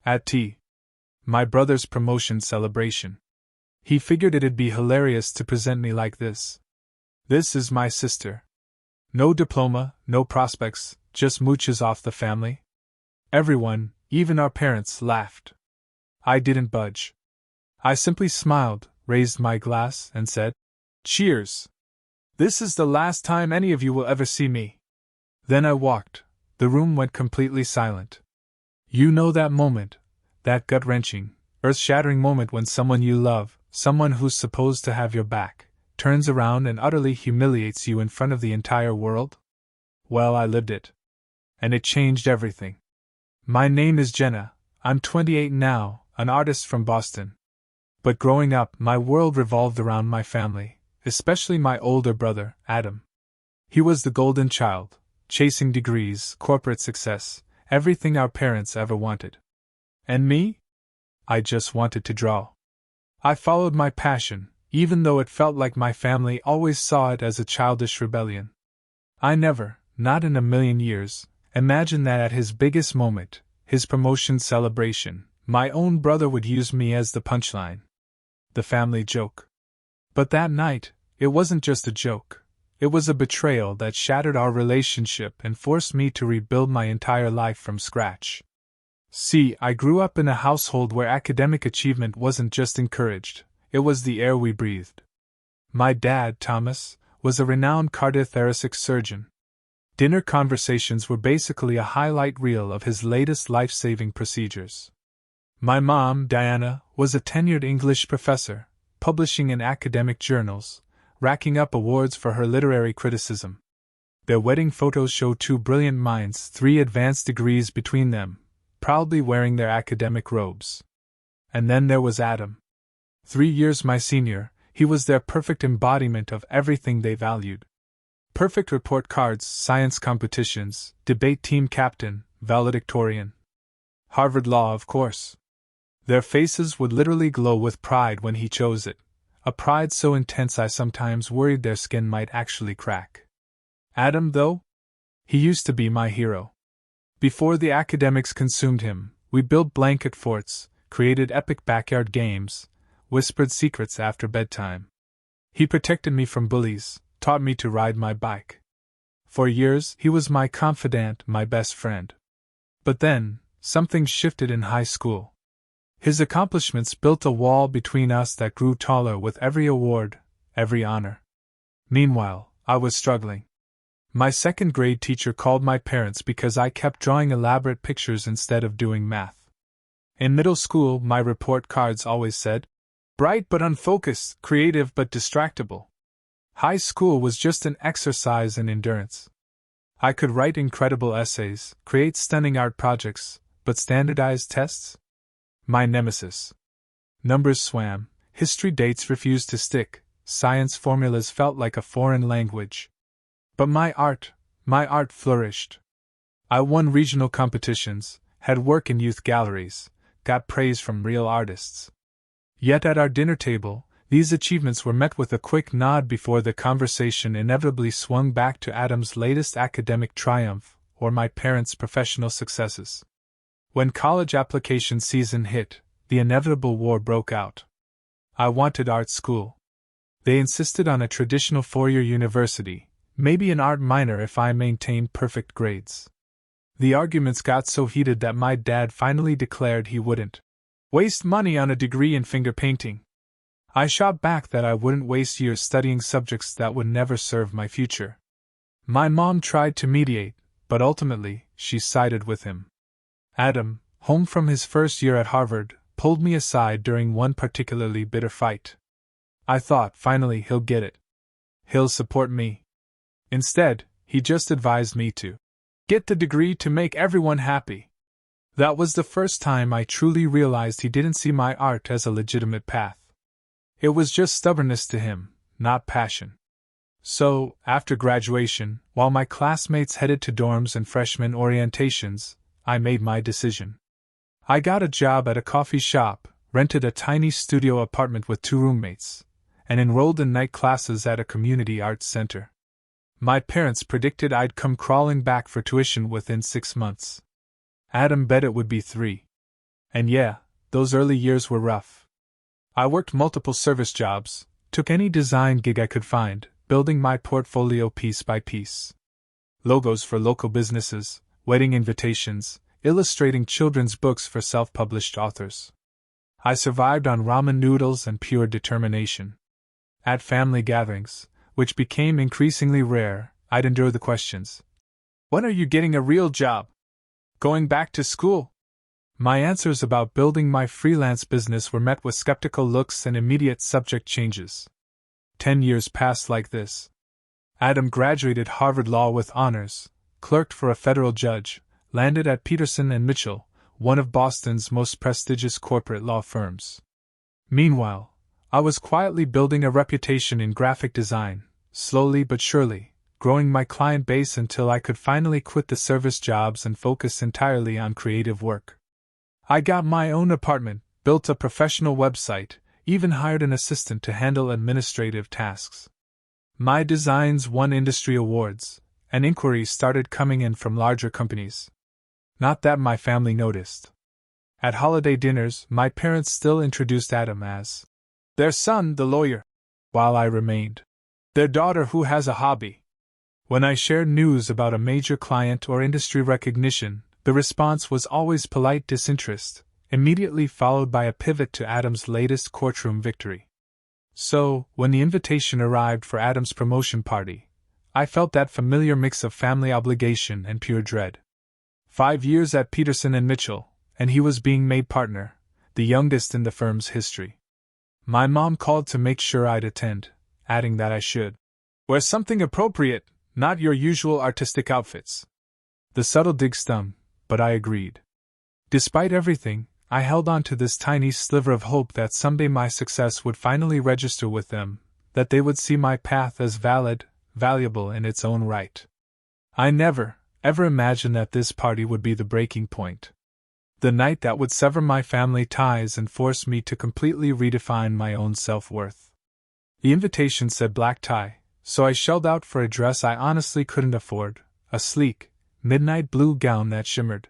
At tea. My brother's promotion celebration. He figured it'd be hilarious to present me like this. This is my sister. No diploma, no prospects, just mooches off the family. Everyone, even our parents, laughed. I didn't budge. I simply smiled, raised my glass, and said, "Cheers! This is the last time any of you will ever see me." Then I walked. The room went completely silent. You know that moment, that gut-wrenching, earth-shattering moment when someone you love, someone who's supposed to have your back, turns around and utterly humiliates you in front of the entire world? Well, I lived it. And it changed everything. My name is Jenna, I'm 28 now, an artist from Boston. But growing up, my world revolved around my family, especially my older brother, Adam. He was the golden child, chasing degrees, corporate success, everything our parents ever wanted. And me? I just wanted to draw. I followed my passion, even though it felt like my family always saw it as a childish rebellion. I never, not in a million years, imagined that at his biggest moment, his promotion celebration, my own brother would use me as the punchline. The family joke. But that night, it wasn't just a joke. It was a betrayal that shattered our relationship and forced me to rebuild my entire life from scratch. See, I grew up in a household where academic achievement wasn't just encouraged, it was the air we breathed. My dad, Thomas, was a renowned cardiothoracic surgeon. Dinner conversations were basically a highlight reel of his latest life-saving procedures. My mom, Diana, was a tenured English professor, publishing in academic journals, racking up awards for her literary criticism. Their wedding photos show two brilliant minds, 3 advanced degrees between them, proudly wearing their academic robes. And then there was Adam. 3 years my senior, he was their perfect embodiment of everything they valued. Perfect report cards, science competitions, debate team captain, valedictorian. Harvard Law, of course. Their faces would literally glow with pride when he chose it, a pride so intense I sometimes worried their skin might actually crack. Adam, though? He used to be my hero. Before the academics consumed him, we built blanket forts, created epic backyard games, whispered secrets after bedtime. He protected me from bullies, taught me to ride my bike. For years, he was my confidant, my best friend. But then, something shifted in high school. His accomplishments built a wall between us that grew taller with every award, every honor. Meanwhile, I was struggling. My second-grade teacher called my parents because I kept drawing elaborate pictures instead of doing math. In middle school, my report cards always said, "Bright but unfocused, creative but distractible." High school was just an exercise in endurance. I could write incredible essays, create stunning art projects, but standardized tests? My nemesis. Numbers swam, history dates refused to stick, science formulas felt like a foreign language. But my art flourished. I won regional competitions, had work in youth galleries, got praise from real artists. Yet at our dinner table, these achievements were met with a quick nod before the conversation inevitably swung back to Adam's latest academic triumph, or my parents' professional successes. When college application season hit, the inevitable war broke out. I wanted art school. They insisted on a traditional 4-year university, maybe an art minor if I maintained perfect grades. The arguments got so heated that my dad finally declared he wouldn't waste money on a degree in finger painting. I shot back that I wouldn't waste years studying subjects that would never serve my future. My mom tried to mediate, but ultimately, she sided with him. Adam, home from his first year at Harvard, pulled me aside during one particularly bitter fight. I thought, finally, he'll get it. He'll support me. Instead, he just advised me to get the degree to make everyone happy. That was the first time I truly realized he didn't see my art as a legitimate path. It was just stubbornness to him, not passion. So, after graduation, while my classmates headed to dorms and freshman orientations, I made my decision. I got a job at a coffee shop, rented a tiny studio apartment with 2 roommates, and enrolled in night classes at a community arts center. My parents predicted I'd come crawling back for tuition within 6 months. Adam bet it would be 3. And yeah, those early years were rough. I worked multiple service jobs, took any design gig I could find, building my portfolio piece by piece. Logos for local businesses, wedding invitations, illustrating children's books for self-published authors. I survived on ramen noodles and pure determination. At family gatherings, which became increasingly rare, I'd endure the questions. When are you getting a real job? Going back to school? My answers about building my freelance business were met with skeptical looks and immediate subject changes. 10 years passed like this. Adam graduated Harvard Law with honors, clerked for a federal judge, landed at Peterson & Mitchell, one of Boston's most prestigious corporate law firms. Meanwhile, I was quietly building a reputation in graphic design, slowly but surely, growing my client base until I could finally quit the service jobs and focus entirely on creative work. I got my own apartment, built a professional website, even hired an assistant to handle administrative tasks. My designs won industry awards, and inquiries started coming in from larger companies. Not that my family noticed. At holiday dinners, my parents still introduced Adam as their son, the lawyer, while I remained their daughter who has a hobby. When I shared news about a major client or industry recognition, the response was always polite disinterest, immediately followed by a pivot to Adam's latest courtroom victory. So, when the invitation arrived for Adam's promotion party, I felt that familiar mix of family obligation and pure dread. 5 years at Peterson & Mitchell, and he was being made partner, the youngest in the firm's history. My mom called to make sure I'd attend, adding that I should wear something appropriate, not your usual artistic outfits. The subtle dig stung, but I agreed. Despite everything, I held on to this tiny sliver of hope that someday my success would finally register with them, that they would see my path as valid, valuable in its own right. I never, ever imagined that this party would be the breaking point. The night that would sever my family ties and force me to completely redefine my own self-worth. The invitation said black tie, so I shelled out for a dress I honestly couldn't afford, a sleek, midnight blue gown that shimmered.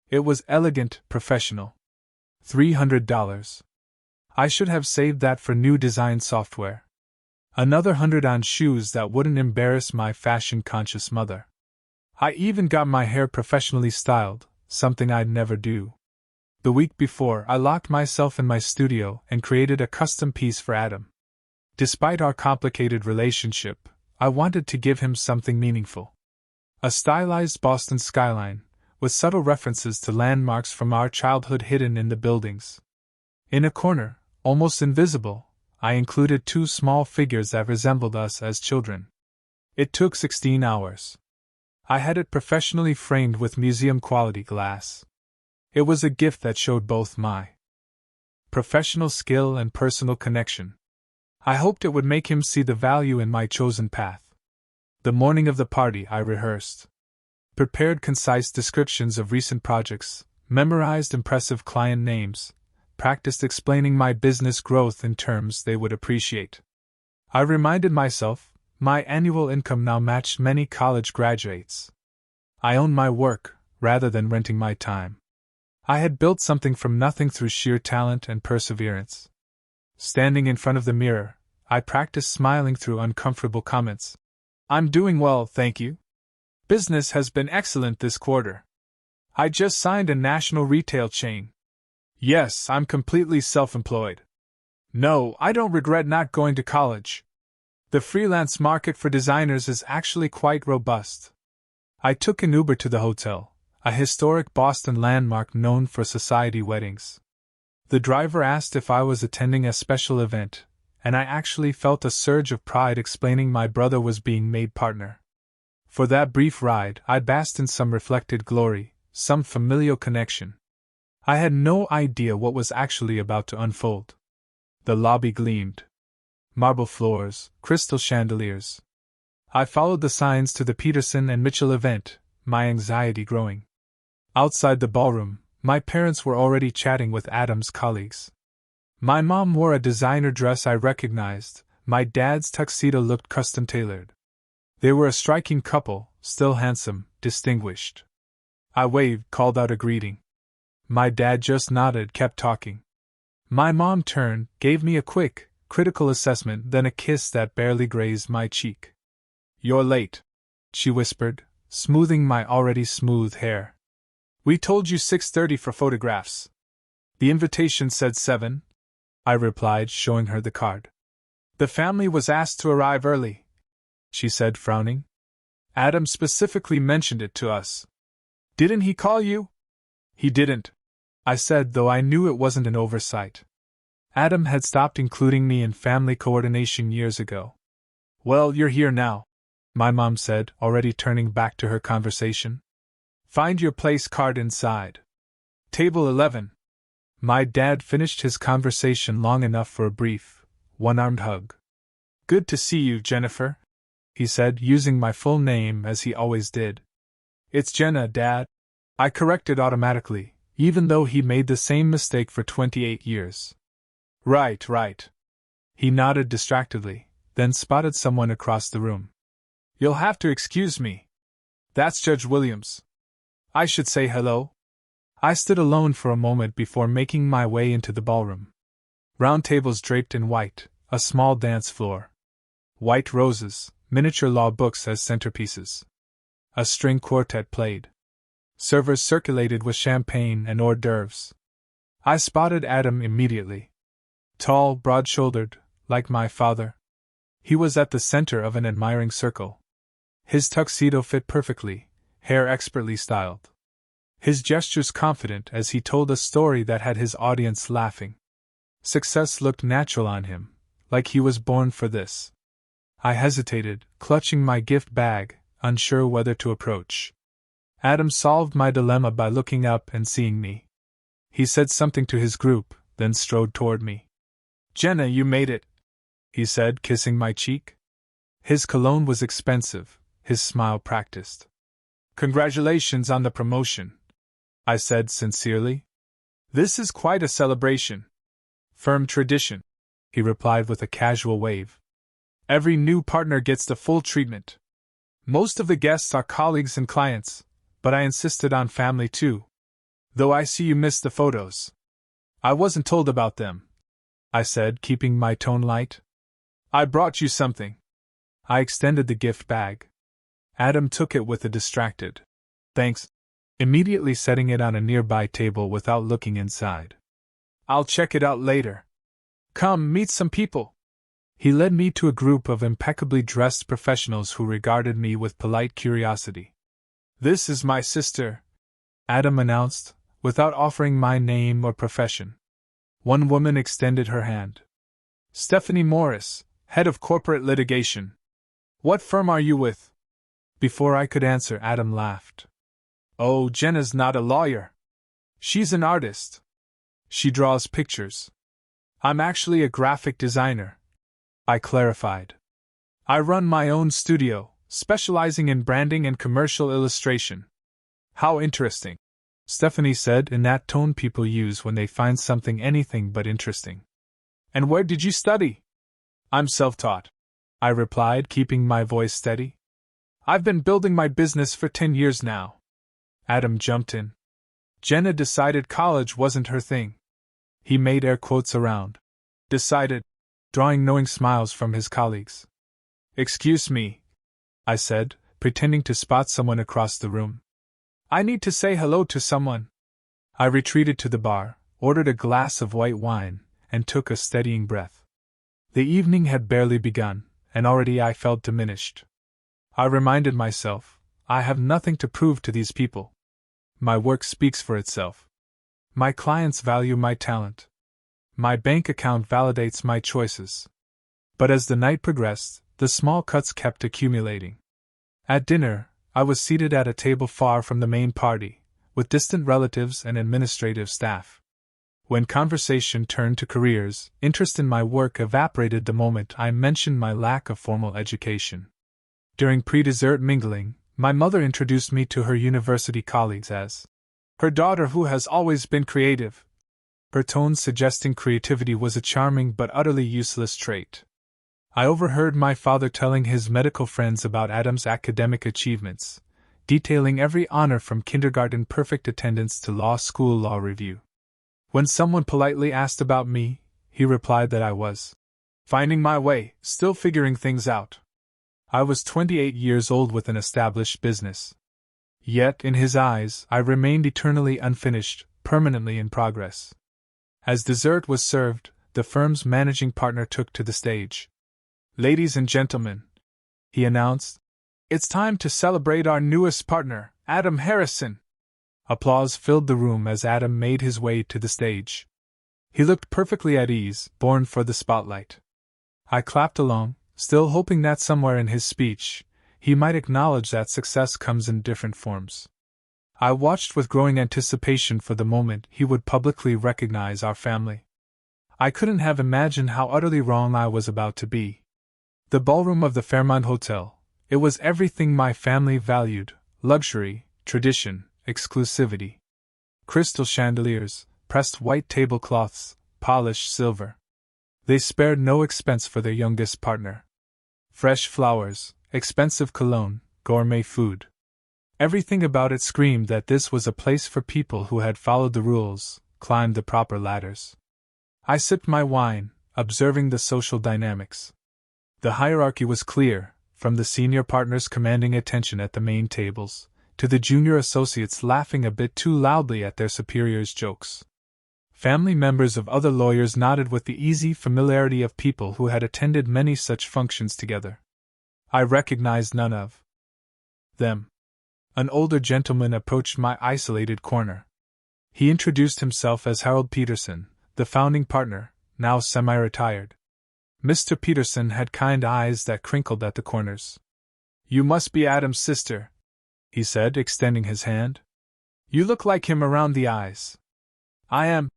It was elegant, professional. $300. I should have saved that for new design software. Another $100 on shoes that wouldn't embarrass my fashion-conscious mother. I even got my hair professionally styled, something I'd never do. The week before, I locked myself in my studio and created a custom piece for Adam. Despite our complicated relationship, I wanted to give him something meaningful. A stylized Boston skyline, with subtle references to landmarks from our childhood hidden in the buildings. In a corner, almost invisible, I included 2 small figures that resembled us as children. It took 16 hours. I had it professionally framed with museum-quality glass. It was a gift that showed both my professional skill and personal connection. I hoped it would make him see the value in my chosen path. The morning of the party, I rehearsed. Prepared concise descriptions of recent projects, memorized impressive client names, practiced explaining my business growth in terms they would appreciate. I reminded myself, my annual income now matched many college graduates. I owned my work, rather than renting my time. I had built something from nothing through sheer talent and perseverance. Standing in front of the mirror, I practiced smiling through uncomfortable comments. I'm doing well, thank you. Business has been excellent this quarter. I just signed a national retail chain. Yes, I'm completely self-employed. No, I don't regret not going to college. The freelance market for designers is actually quite robust. I took an Uber to the hotel, a historic Boston landmark known for society weddings. The driver asked if I was attending a special event, and I actually felt a surge of pride explaining my brother was being made partner. For that brief ride, I basked in some reflected glory, some familial connection. I had no idea what was actually about to unfold. The lobby gleamed. Marble floors, crystal chandeliers. I followed the signs to the Peterson & Mitchell event, my anxiety growing. Outside the ballroom, my parents were already chatting with Adam's colleagues. My mom wore a designer dress I recognized, my dad's tuxedo looked custom-tailored. They were a striking couple, still handsome, distinguished. I waved, called out a greeting. My dad just nodded, kept talking. My mom turned, gave me a quick, critical assessment, then a kiss that barely grazed my cheek. "You're late," she whispered, smoothing my already smooth hair. "We told you 6:30 for photographs." "The invitation said 7," I replied, showing her the card. "The family was asked to arrive early," she said, frowning. "Adam specifically mentioned it to us." "Didn't he call you?" "He didn't," I said, though I knew it wasn't an oversight. Adam had stopped including me in family coordination years ago. "Well, you're here now," my mom said, already turning back to her conversation. "Find your place card inside. Table 11. My dad finished his conversation long enough for a brief, one-armed hug. "Good to see you, Jennifer," he said, using my full name as he always did. "It's Jenna, Dad," I corrected automatically, even though he made the same mistake for 28 years. Right. He nodded distractedly, then spotted someone across the room. "You'll have to excuse me. That's Judge Williams. I should say hello." I stood alone for a moment before making my way into the ballroom. Round tables draped in white, a small dance floor. White roses, miniature law books as centerpieces. A string quartet played. Servers circulated with champagne and hors d'oeuvres. I spotted Adam immediately. Tall, broad-shouldered, like my father. He was at the center of an admiring circle. His tuxedo fit perfectly, hair expertly styled. His gestures confident as he told a story that had his audience laughing. Success looked natural on him, like he was born for this. I hesitated, clutching my gift bag, unsure whether to approach. Adam solved my dilemma by looking up and seeing me. He said something to his group, then strode toward me. "Jenna, you made it," he said, kissing my cheek. His cologne was expensive, his smile practiced. "Congratulations on the promotion," I said sincerely. "This is quite a celebration." "Firm tradition," he replied with a casual wave. "Every new partner gets the full treatment. Most of the guests are colleagues and clients, but I insisted on family too. Though I see you missed the photos." "I wasn't told about them," I said, keeping my tone light. "I brought you something." I extended the gift bag. Adam took it with a distracted "Thanks," immediately setting it on a nearby table without looking inside. "I'll check it out later. Come, meet some people." He led me to a group of impeccably dressed professionals who regarded me with polite curiosity. "This is my sister," Adam announced, without offering my name or profession. One woman extended her hand. "Stephanie Morris, head of corporate litigation. What firm are you with?" Before I could answer, Adam laughed. "Oh, Jenna's not a lawyer. She's an artist. She draws pictures. I'm actually a graphic designer," I clarified. "I run my own studio, specializing in branding and commercial illustration." "How interesting," Stephanie said in that tone people use when they find something anything but interesting. "And where did you study?" "I'm self-taught," I replied, keeping my voice steady. "I've been building my business for 10 years now." Adam jumped in. Jenna decided college wasn't her thing. He made air quotes around. "Decided," drawing knowing smiles from his colleagues. "Excuse me," I said, pretending to spot someone across the room. "I need to say hello to someone." I retreated to the bar, ordered a glass of white wine, and took a steadying breath. The evening had barely begun, and already I felt diminished. I reminded myself, I have nothing to prove to these people. My work speaks for itself. My clients value my talent. My bank account validates my choices. But as the night progressed, the small cuts kept accumulating. At dinner, I was seated at a table far from the main party, with distant relatives and administrative staff. When conversation turned to careers, interest in my work evaporated the moment I mentioned my lack of formal education. During pre-dessert mingling, my mother introduced me to her university colleagues as her daughter who has always been creative, her tone suggesting creativity was a charming but utterly useless trait. I overheard my father telling his medical friends about Adam's academic achievements, detailing every honor from kindergarten perfect attendance to law school law review. When someone politely asked about me, he replied that I was finding my way, still figuring things out. I was 28 years old with an established business. Yet, in his eyes, I remained eternally unfinished, permanently in progress. As dessert was served, the firm's managing partner took to the stage. "Ladies and gentlemen," he announced, "it's time to celebrate our newest partner, Adam Harrison." Applause filled the room as Adam made his way to the stage. He looked perfectly at ease, born for the spotlight. I clapped along, still hoping that somewhere in his speech, he might acknowledge that success comes in different forms. I watched with growing anticipation for the moment he would publicly recognize our family. I couldn't have imagined how utterly wrong I was about to be. The ballroom of the Fairmont Hotel, it was everything my family valued: luxury, tradition, exclusivity. Crystal chandeliers, pressed white tablecloths, polished silver. They spared no expense for their youngest partner. Fresh flowers, expensive cologne, gourmet food. Everything about it screamed that this was a place for people who had followed the rules, climbed the proper ladders. I sipped my wine, observing the social dynamics. The hierarchy was clear, from the senior partners commanding attention at the main tables, to the junior associates laughing a bit too loudly at their superiors' jokes. Family members of other lawyers nodded with the easy familiarity of people who had attended many such functions together. I recognized none of them. An older gentleman approached my isolated corner. He introduced himself as Harold Peterson, the founding partner, now semi-retired. Mr. Peterson had kind eyes that crinkled at the corners. "You must be Adam's sister," he said, extending his hand. "You look like him around the eyes." "I am,"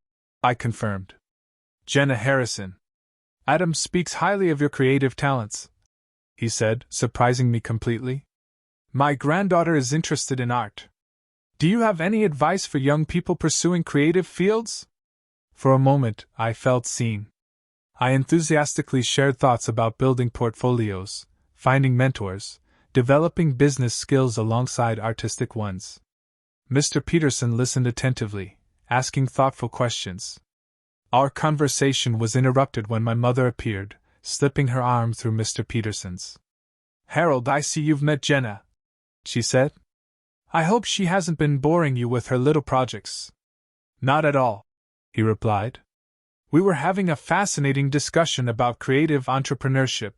I confirmed. "Jenna Harrison. Adam speaks highly of your creative talents," he said, surprising me completely. "My granddaughter is interested in art. Do you have any advice for young people pursuing creative fields?" For a moment, I felt seen. I enthusiastically shared thoughts about building portfolios, finding mentors, developing business skills alongside artistic ones. Mr. Peterson listened attentively, asking thoughtful questions. Our conversation was interrupted when my mother appeared, slipping her arm through Mr. Peterson's. "Harold, I see you've met Jenna," she said. "I hope she hasn't been boring you with her little projects." "Not at all," he replied. "We were having a fascinating discussion about creative entrepreneurship."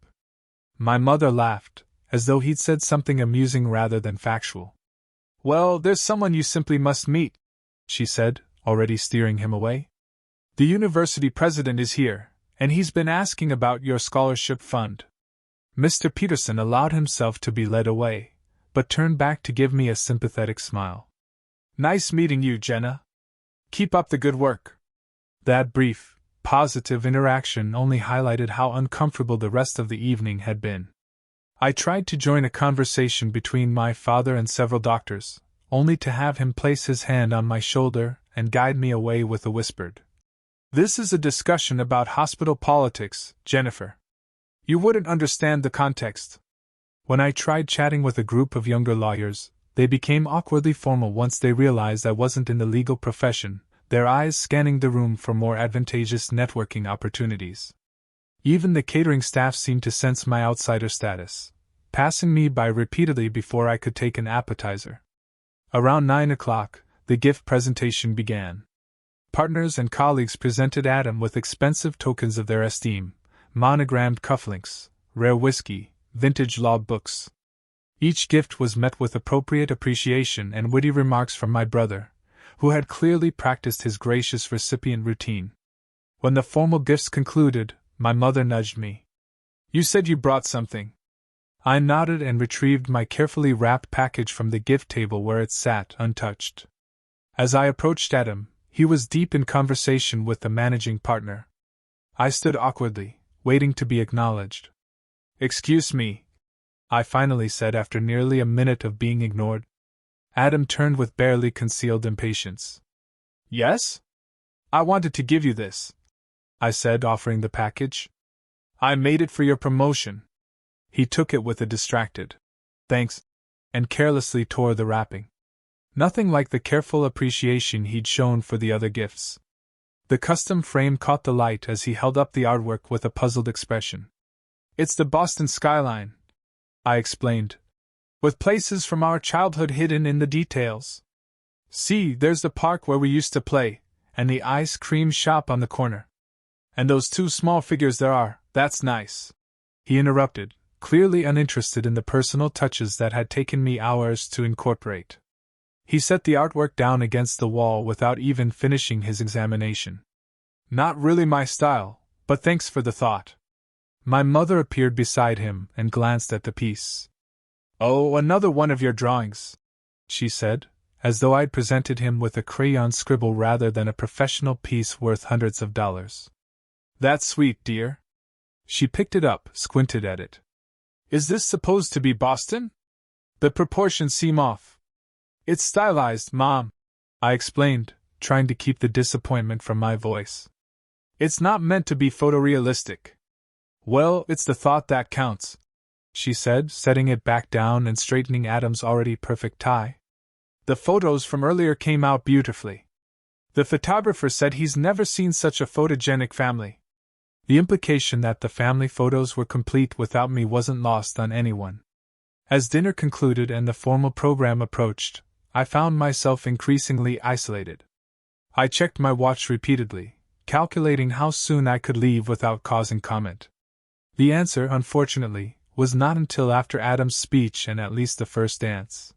My mother laughed, as though he'd said something amusing rather than factual. "Well, there's someone you simply must meet," she said, already steering him away. "The university president is here, and he's been asking about your scholarship fund." Mr. Peterson allowed himself to be led away, but turned back to give me a sympathetic smile. "Nice meeting you, Jenna. Keep up the good work." That brief, positive interaction only highlighted how uncomfortable the rest of the evening had been. I tried to join a conversation between my father and several doctors, only to have him place his hand on my shoulder and guide me away with a whispered, "This is a discussion about hospital politics, Jennifer. You wouldn't understand the context." When I tried chatting with a group of younger lawyers, they became awkwardly formal once they realized I wasn't in the legal profession, their eyes scanning the room for more advantageous networking opportunities. Even the catering staff seemed to sense my outsider status, passing me by repeatedly before I could take an appetizer. Around 9 o'clock, the gift presentation began. Partners and colleagues presented Adam with expensive tokens of their esteem, monogrammed cufflinks, rare whiskey, vintage law books. Each gift was met with appropriate appreciation and witty remarks from my brother, who had clearly practiced his gracious recipient routine. When the formal gifts concluded, my mother nudged me. "You said you brought something." I nodded and retrieved my carefully wrapped package from the gift table where it sat untouched. As I approached Adam, he was deep in conversation with the managing partner. I stood awkwardly, waiting to be acknowledged. "Excuse me," I finally said after nearly a minute of being ignored. Adam turned with barely concealed impatience. "Yes? I wanted to give you this," I said, offering the package. "I made it for your promotion." He took it with a distracted, "Thanks." and carelessly tore the wrapping. Nothing like the careful appreciation he'd shown for the other gifts. The custom frame caught the light as he held up the artwork with a puzzled expression. "It's the Boston skyline," I explained, "with places from our childhood hidden in the details. See, there's the park where we used to play, and the ice cream shop on the corner. And those two small figures there are, that's nice," he interrupted, clearly uninterested in the personal touches that had taken me hours to incorporate. He set the artwork down against the wall without even finishing his examination. "Not really my style, but thanks for the thought." My mother appeared beside him and glanced at the piece. "Oh, another one of your drawings," she said, as though I'd presented him with a crayon scribble rather than a professional piece worth hundreds of dollars. "That's sweet, dear." She picked it up, squinted at it. "Is this supposed to be Boston? The proportions seem off." "It's stylized, Mom," I explained, trying to keep the disappointment from my voice. "It's not meant to be photorealistic." "Well, it's the thought that counts," she said, setting it back down and straightening Adam's already perfect tie. "The photos from earlier came out beautifully. The photographer said he's never seen such a photogenic family." The implication that the family photos were complete without me wasn't lost on anyone. As dinner concluded and the formal program approached, I found myself increasingly isolated. I checked my watch repeatedly, calculating how soon I could leave without causing comment. The answer, unfortunately, was not until after Adam's speech and at least the first dance.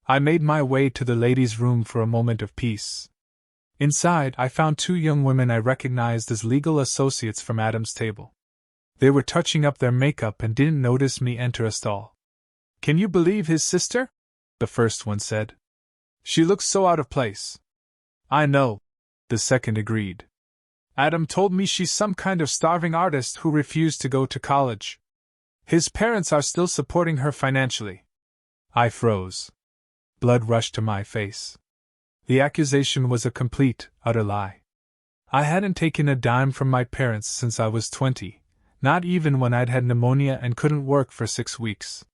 I made my way to the ladies' room for a moment of peace. Inside, I found two young women I recognized as legal associates from Adam's table. They were touching up their makeup and didn't notice me enter a stall. "Can you believe his sister?" the first one said. "She looks so out of place." "I know," the second agreed. "Adam told me she's some kind of starving artist who refused to go to college. His parents are still supporting her financially." I froze. Blood rushed to my face. The accusation was a complete, utter lie. I hadn't taken a dime from my parents since I was 20, not even when I'd had pneumonia and couldn't work for 6 weeks.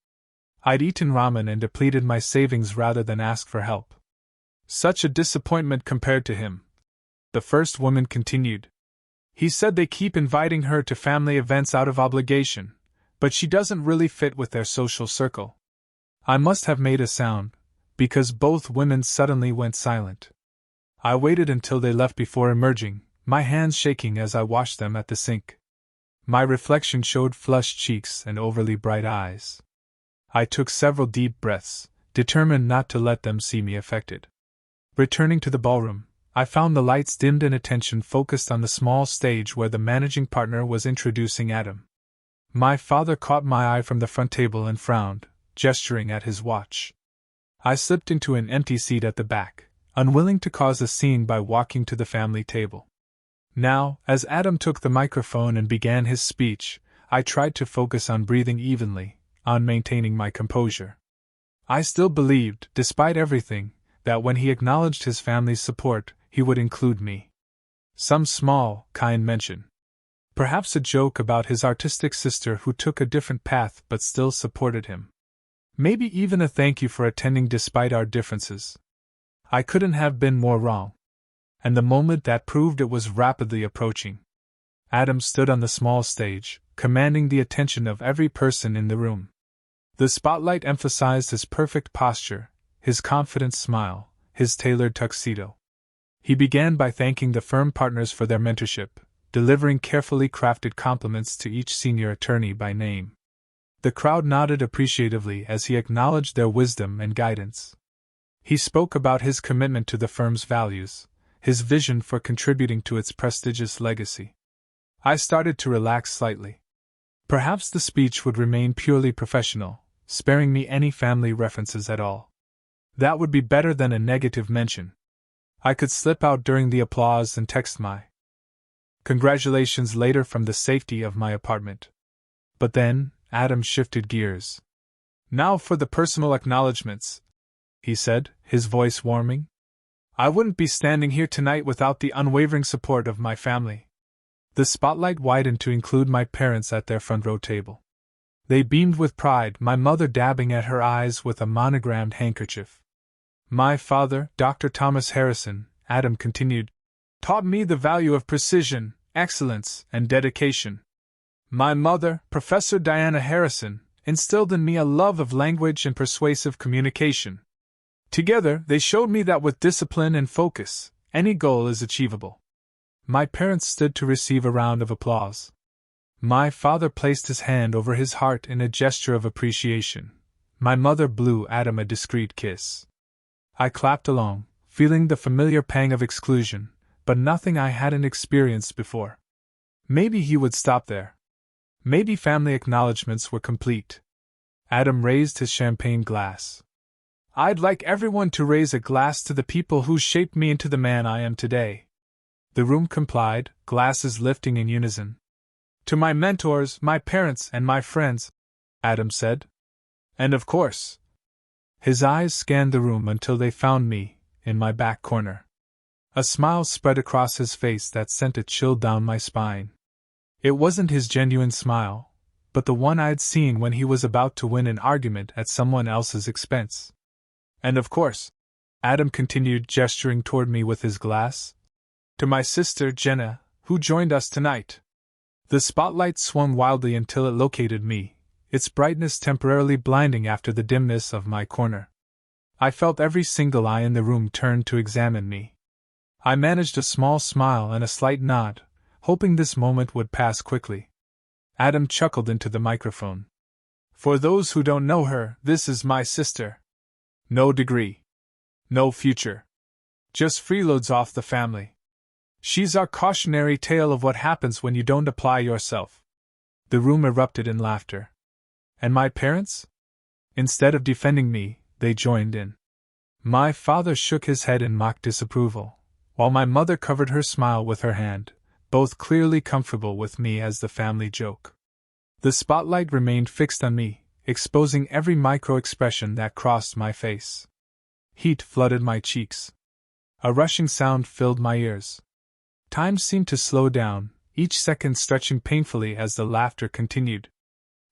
I'd eaten ramen and depleted my savings rather than ask for help. "Such a disappointment compared to him," the first woman continued. "He said they keep inviting her to family events out of obligation, but she doesn't really fit with their social circle." I must have made a sound, because both women suddenly went silent. I waited until they left before emerging, my hands shaking as I washed them at the sink. My reflection showed flushed cheeks and overly bright eyes. I took several deep breaths, determined not to let them see me affected. Returning to the ballroom, I found the lights dimmed and attention focused on the small stage where the managing partner was introducing Adam. My father caught my eye from the front table and frowned, gesturing at his watch. I slipped into an empty seat at the back, unwilling to cause a scene by walking to the family table. Now, as Adam took the microphone and began his speech, I tried to focus on breathing evenly, on maintaining my composure. I still believed, despite everything, that when he acknowledged his family's support, he would include me. Some small, kind mention. Perhaps a joke about his artistic sister who took a different path but still supported him. Maybe even a thank you for attending despite our differences. I couldn't have been more wrong. And the moment that proved it was rapidly approaching. Adam stood on the small stage, commanding the attention of every person in the room. The spotlight emphasized his perfect posture, his confident smile, his tailored tuxedo. He began by thanking the firm partners for their mentorship, delivering carefully crafted compliments to each senior attorney by name. The crowd nodded appreciatively as he acknowledged their wisdom and guidance. He spoke about his commitment to the firm's values, his vision for contributing to its prestigious legacy. I started to relax slightly. Perhaps the speech would remain purely professional, sparing me any family references at all. That would be better than a negative mention. I could slip out during the applause and text my congratulations later from the safety of my apartment. But then, Adam shifted gears. "Now for the personal acknowledgments," he said, his voice warming. "I wouldn't be standing here tonight without the unwavering support of my family." The spotlight widened to include my parents at their front row table. They beamed with pride, my mother dabbing at her eyes with a monogrammed handkerchief. My father, Dr. Thomas Harrison, Adam continued, taught me the value of precision, excellence, and dedication. My mother, Professor Diana Harrison, instilled in me a love of language and persuasive communication. Together, they showed me that with discipline and focus, any goal is achievable. My parents stood to receive a round of applause. My father placed his hand over his heart in a gesture of appreciation. My mother blew Adam a discreet kiss. I clapped along, feeling the familiar pang of exclusion, but nothing I hadn't experienced before. Maybe he would stop there. Maybe family acknowledgments were complete. Adam raised his champagne glass. I'd like everyone to raise a glass to the people who shaped me into the man I am today. The room complied, glasses lifting in unison. To my mentors, my parents, and my friends, Adam said. And of course. His eyes scanned the room until they found me, in my back corner. A smile spread across his face that sent a chill down my spine. It wasn't his genuine smile, but the one I'd seen when he was about to win an argument at someone else's expense. And of course, Adam continued, gesturing toward me with his glass, to my sister Jenna, who joined us tonight. The spotlight swung wildly until it located me, its brightness temporarily blinding after the dimness of my corner. I felt every single eye in the room turn to examine me. I managed a small smile and a slight nod, hoping this moment would pass quickly. Adam chuckled into the microphone. For those who don't know her, this is my sister. No degree. No future. Just freeloads off the family. She's our cautionary tale of what happens when you don't apply yourself. The room erupted in laughter. And my parents? Instead of defending me, they joined in. My father shook his head in mock disapproval, while my mother covered her smile with her hand, both clearly comfortable with me as the family joke. The spotlight remained fixed on me, exposing every micro-expression that crossed my face. Heat flooded my cheeks. A rushing sound filled my ears. Time seemed to slow down, each second stretching painfully as the laughter continued.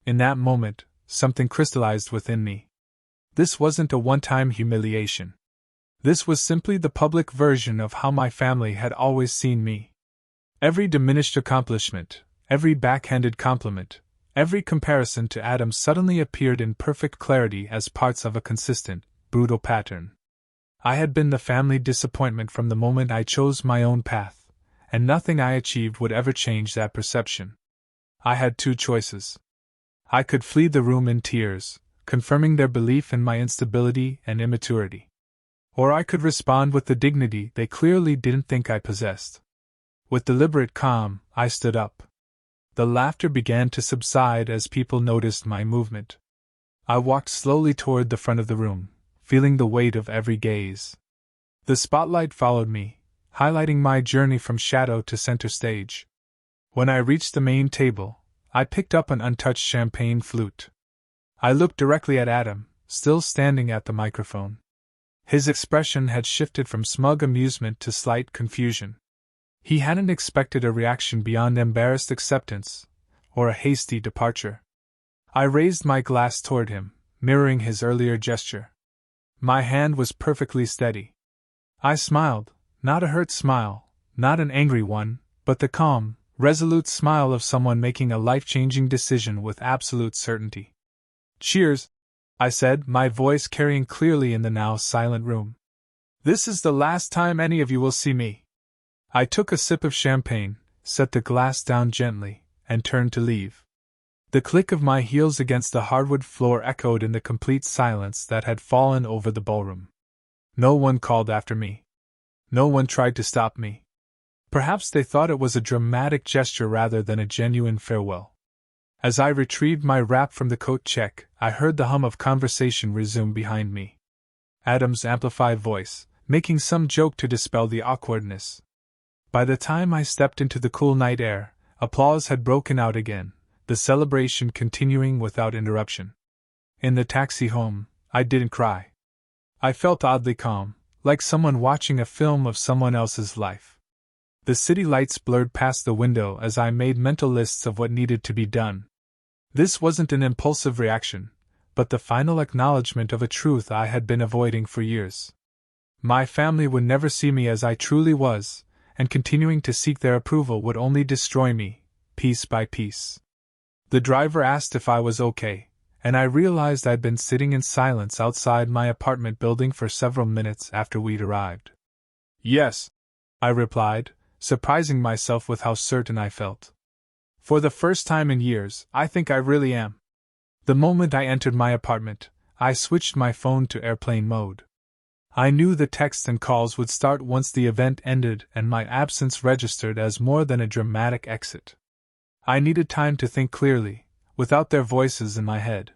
In that moment, something crystallized within me. This wasn't a one-time humiliation. This was simply the public version of how my family had always seen me. Every diminished accomplishment, every backhanded compliment, every comparison to Adam suddenly appeared in perfect clarity as parts of a consistent, brutal pattern. I had been the family disappointment from the moment I chose my own path, and nothing I achieved would ever change that perception. I had two choices. I could flee the room in tears, confirming their belief in my instability and immaturity. Or I could respond with the dignity they clearly didn't think I possessed. With deliberate calm, I stood up. The laughter began to subside as people noticed my movement. I walked slowly toward the front of the room, feeling the weight of every gaze. The spotlight followed me, highlighting my journey from shadow to center stage. When I reached the main table, I picked up an untouched champagne flute. I looked directly at Adam, still standing at the microphone. His expression had shifted from smug amusement to slight confusion. He hadn't expected a reaction beyond embarrassed acceptance, or a hasty departure. I raised my glass toward him, mirroring his earlier gesture. My hand was perfectly steady. I smiled, not a hurt smile, not an angry one, but the calm, resolute smile of someone making a life-changing decision with absolute certainty. Cheers, I said, my voice carrying clearly in the now silent room. This is the last time any of you will see me. I took a sip of champagne, set the glass down gently, and turned to leave. The click of my heels against the hardwood floor echoed in the complete silence that had fallen over the ballroom. No one called after me. No one tried to stop me. Perhaps they thought it was a dramatic gesture rather than a genuine farewell. As I retrieved my wrap from the coat check, I heard the hum of conversation resume behind me. Adam's amplified voice, making some joke to dispel the awkwardness. By the time I stepped into the cool night air, applause had broken out again, the celebration continuing without interruption. In the taxi home, I didn't cry. I felt oddly calm, like someone watching a film of someone else's life. The city lights blurred past the window as I made mental lists of what needed to be done. This wasn't an impulsive reaction, but the final acknowledgement of a truth I had been avoiding for years. My family would never see me as I truly was, and continuing to seek their approval would only destroy me, piece by piece. The driver asked if I was okay, and I realized I'd been sitting in silence outside my apartment building for several minutes after we'd arrived. Yes, I replied, surprising myself with how certain I felt. For the first time in years, I think I really am. The moment I entered my apartment, I switched my phone to airplane mode. I knew the texts and calls would start once the event ended and my absence registered as more than a dramatic exit. I needed time to think clearly, without their voices in my head.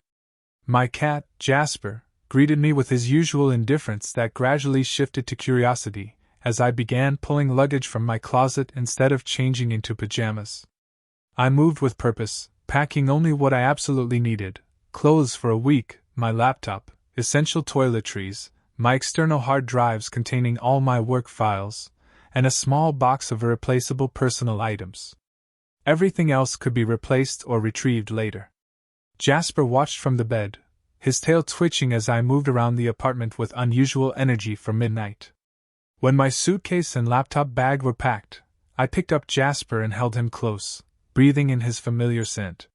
My cat, Jasper, greeted me with his usual indifference that gradually shifted to curiosity as I began pulling luggage from my closet instead of changing into pajamas. I moved with purpose, packing only what I absolutely needed: clothes for a week, my laptop, essential toiletries, my external hard drives containing all my work files, and a small box of irreplaceable personal items. Everything else could be replaced or retrieved later. Jasper watched from the bed, his tail twitching as I moved around the apartment with unusual energy for midnight. When my suitcase and laptop bag were packed, I picked up Jasper and held him close, breathing in his familiar scent.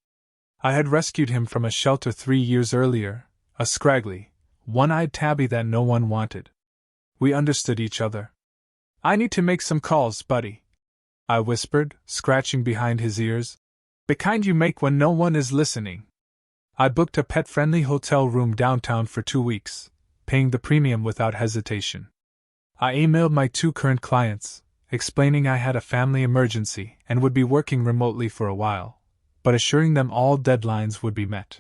I had rescued him from a shelter 3 years earlier, a scraggly, one-eyed tabby that no one wanted. We understood each other. "I need to make some calls, buddy," I whispered, scratching behind his ears. "The kind you make when no one is listening." I booked a pet-friendly hotel room downtown for 2 weeks, paying the premium without hesitation. I emailed my 2 current clients, explaining I had a family emergency and would be working remotely for a while, but assuring them all deadlines would be met.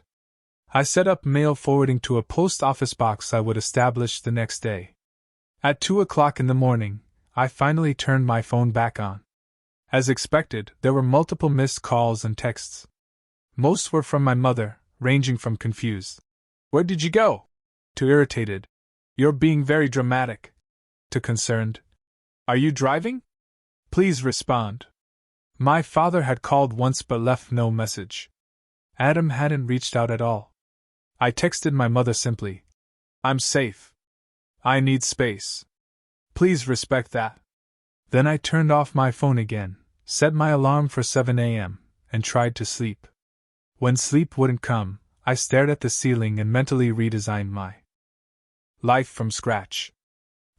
I set up mail forwarding to a post office box I would establish the next day. At 2 o'clock in the morning, I finally turned my phone back on. As expected, there were multiple missed calls and texts. Most were from my mother, ranging from confused, "Where did you go?" to irritated, "You're being very dramatic," to concerned, "Are you driving? Please respond." My father had called once but left no message. Adam hadn't reached out at all. I texted my mother simply, "I'm safe. I need space. Please respect that." Then I turned off my phone again, set my alarm for 7 a.m., and tried to sleep. When sleep wouldn't come, I stared at the ceiling and mentally redesigned my life from scratch.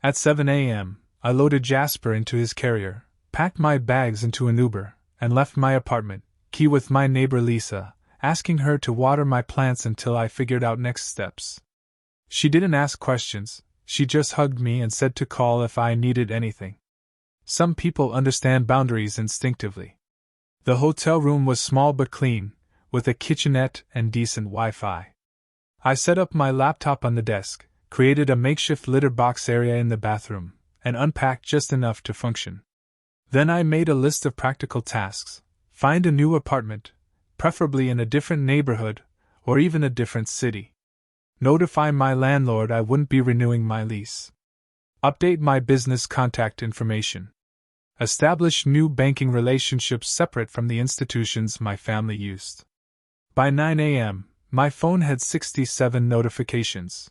At 7 a.m., I loaded Jasper into his carrier, packed my bags into an Uber, and left my apartment, key with my neighbor Lisa, asking her to water my plants until I figured out next steps. She didn't ask questions, she just hugged me and said to call if I needed anything. Some people understand boundaries instinctively. The hotel room was small but clean, with a kitchenette and decent Wi-Fi. I set up my laptop on the desk, created a makeshift litter box area in the bathroom, and unpacked just enough to function. Then I made a list of practical tasks: find a new apartment, preferably in a different neighborhood, or even a different city. Notify my landlord I wouldn't be renewing my lease. Update my business contact information. Establish new banking relationships separate from the institutions my family used. By 9 a.m., my phone had 67 notifications.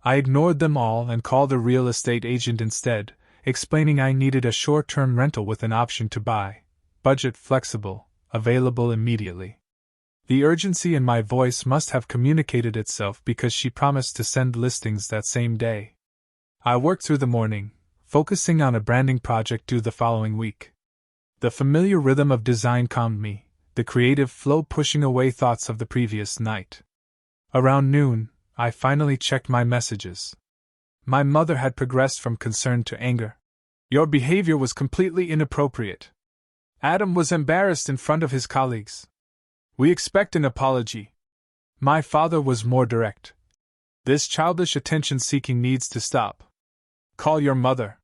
I ignored them all and called a real estate agent instead, explaining I needed a short-term rental with an option to buy, budget flexible, available immediately. The urgency in my voice must have communicated itself because she promised to send listings that same day. I worked through the morning, focusing on a branding project due the following week. The familiar rhythm of design calmed me, the creative flow pushing away thoughts of the previous night. Around noon, I finally checked my messages. My mother had progressed from concern to anger. "Your behavior was completely inappropriate." Adam was embarrassed in front of his colleagues. "We expect an apology." My father was more direct. "This childish attention-seeking needs to stop. Call your mother."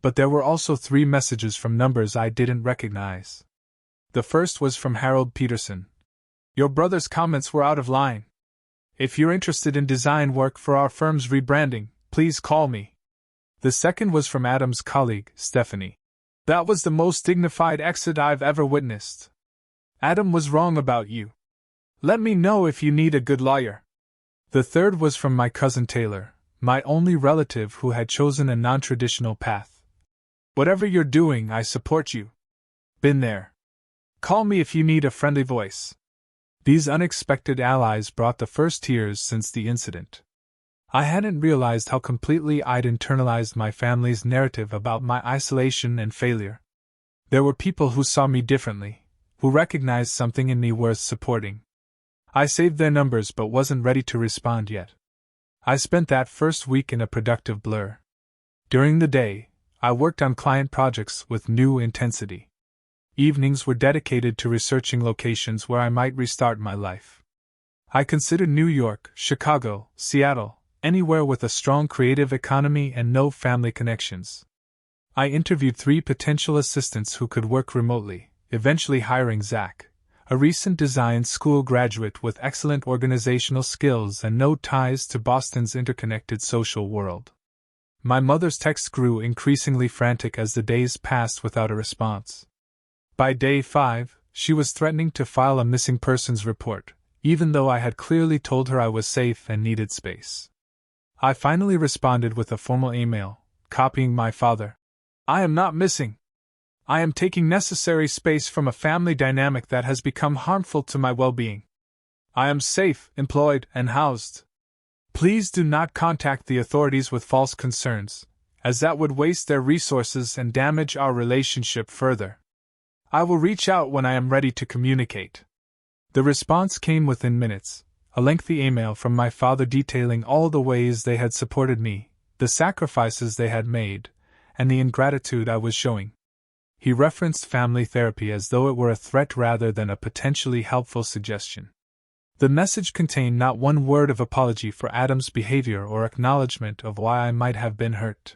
But there were also 3 messages from numbers I didn't recognize. The first was from Harold Peterson. "Your brother's comments were out of line. If you're interested in design work for our firm's rebranding, please call me." The second was from Adam's colleague, Stephanie. "That was the most dignified exit I've ever witnessed. Adam was wrong about you. Let me know if you need a good lawyer. The third was from my cousin Taylor, my only relative who had chosen a non-traditional path. Whatever you're doing, I support you. Been there. Call me if you need a friendly voice. These unexpected allies brought the first tears since the incident. I hadn't realized how completely I'd internalized my family's narrative about my isolation and failure. There were people who saw me differently, who recognized something in me worth supporting. I saved their numbers but wasn't ready to respond yet. I spent that first week in a productive blur. During the day, I worked on client projects with new intensity. Evenings were dedicated to researching locations where I might restart my life. I considered New York, Chicago, Seattle, anywhere with a strong creative economy and no family connections. I interviewed 3 potential assistants who could work remotely, eventually hiring Zach, a recent design school graduate with excellent organizational skills and no ties to Boston's interconnected social world. My mother's texts grew increasingly frantic as the days passed without a response. By day 5, she was threatening to file a missing persons report, even though I had clearly told her I was safe and needed space. I finally responded with a formal email, copying my father. I am not missing. I am taking necessary space from a family dynamic that has become harmful to my well-being. I am safe, employed, and housed. Please do not contact the authorities with false concerns, as that would waste their resources and damage our relationship further. I will reach out when I am ready to communicate. The response came within minutes, a lengthy email from my father detailing all the ways they had supported me, the sacrifices they had made, and the ingratitude I was showing. He referenced family therapy as though it were a threat rather than a potentially helpful suggestion. The message contained not one word of apology for Adam's behavior or acknowledgement of why I might have been hurt.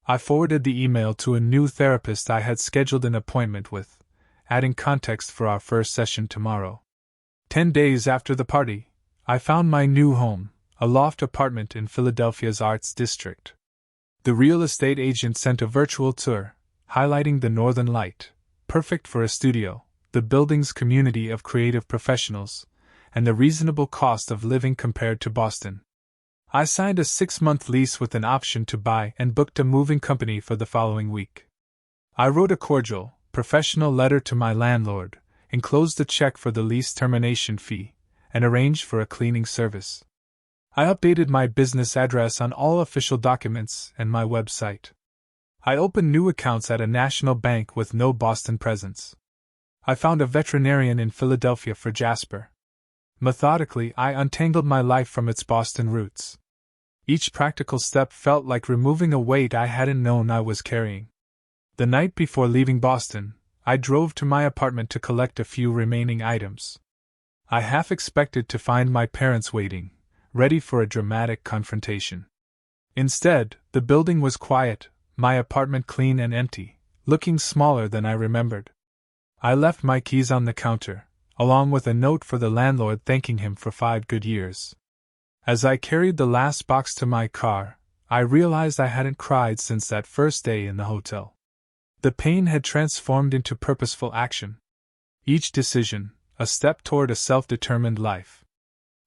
I forwarded the email to a new therapist I had scheduled an appointment with, adding context for our first session tomorrow. 10 days after the party, I found my new home, a loft apartment in Philadelphia's Arts District. The real estate agent sent a virtual tour, highlighting the northern light, perfect for a studio, the building's community of creative professionals, and the reasonable cost of living compared to Boston. I signed a 6-month lease with an option to buy and booked a moving company for the following week. I wrote a cordial, professional letter to my landlord, enclosed a check for the lease termination fee, and arranged for a cleaning service. I updated my business address on all official documents and my website. I opened new accounts at a national bank with no Boston presence. I found a veterinarian in Philadelphia for Jasper. Methodically, I untangled my life from its Boston roots. Each practical step felt like removing a weight I hadn't known I was carrying. The night before leaving Boston, I drove to my apartment to collect a few remaining items. I half expected to find my parents waiting, ready for a dramatic confrontation. Instead, the building was quiet, my apartment clean and empty, looking smaller than I remembered. I left my keys on the counter, along with a note for the landlord thanking him for 5 good years. As I carried the last box to my car, I realized I hadn't cried since that first day in the hotel. The pain had transformed into purposeful action. Each decision, a step toward a self-determined life.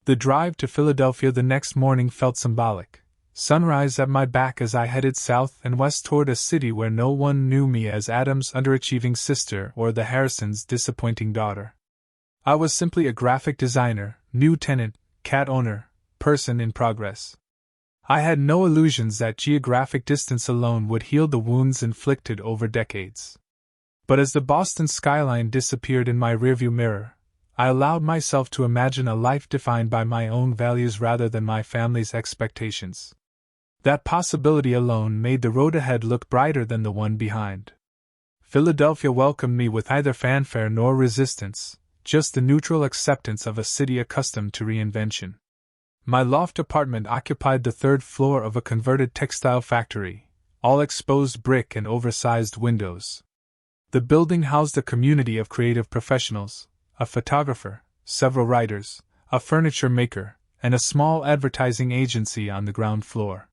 The drive to Philadelphia the next morning felt symbolic. Sunrise at my back as I headed south and west toward a city where no one knew me as Adam's underachieving sister or the Harrisons' disappointing daughter. I was simply a graphic designer, new tenant, cat owner, person in progress. I had no illusions that geographic distance alone would heal the wounds inflicted over decades. But as the Boston skyline disappeared in my rearview mirror, I allowed myself to imagine a life defined by my own values rather than my family's expectations. That possibility alone made the road ahead look brighter than the one behind. Philadelphia welcomed me with neither fanfare nor resistance, just the neutral acceptance of a city accustomed to reinvention. My loft apartment occupied the 3rd floor of a converted textile factory, all exposed brick and oversized windows. The building housed a community of creative professionals, a photographer, several writers, a furniture maker, and a small advertising agency on the ground floor.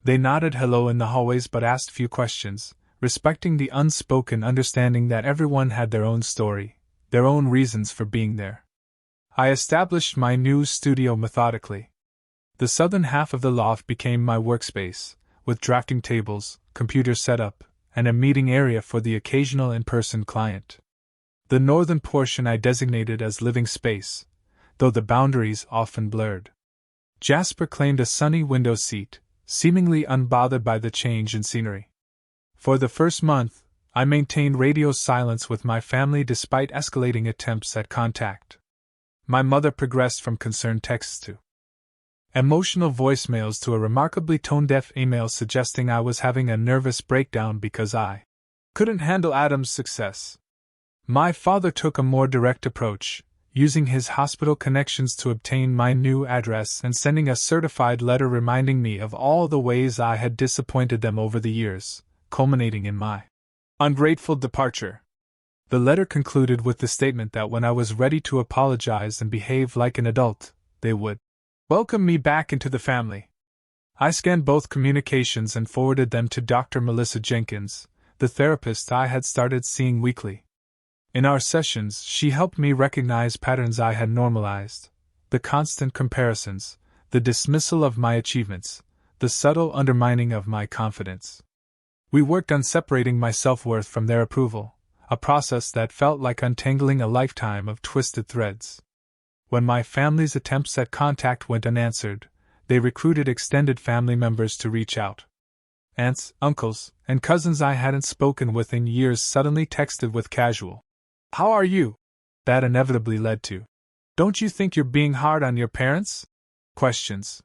They nodded hello in the hallways but asked few questions, respecting the unspoken understanding that everyone had their own story, their own reasons for being there. I established my new studio methodically. The southern half of the loft became my workspace, with drafting tables, computer setup, and a meeting area for the occasional in-person client. The northern portion I designated as living space, though the boundaries often blurred. Jasper claimed a sunny window seat, seemingly unbothered by the change in scenery. For the first month, I maintained radio silence with my family despite escalating attempts at contact. My mother progressed from concerned texts to emotional voicemails to a remarkably tone-deaf email suggesting I was having a nervous breakdown because I couldn't handle Adam's success. My father took a more direct approach, using his hospital connections to obtain my new address and sending a certified letter reminding me of all the ways I had disappointed them over the years, culminating in my ungrateful departure. The letter concluded with the statement that when I was ready to apologize and behave like an adult, they would welcome me back into the family. I scanned both communications and forwarded them to Dr. Melissa Jenkins, the therapist I had started seeing weekly. In our sessions, she helped me recognize patterns I had normalized: the constant comparisons, the dismissal of my achievements, the subtle undermining of my confidence. We worked on separating my self-worth from their approval, a process that felt like untangling a lifetime of twisted threads. When my family's attempts at contact went unanswered, they recruited extended family members to reach out. Aunts, uncles, and cousins I hadn't spoken with in years suddenly texted with casual, "How are you?" That inevitably led to, "Don't you think you're being hard on your parents?" questions.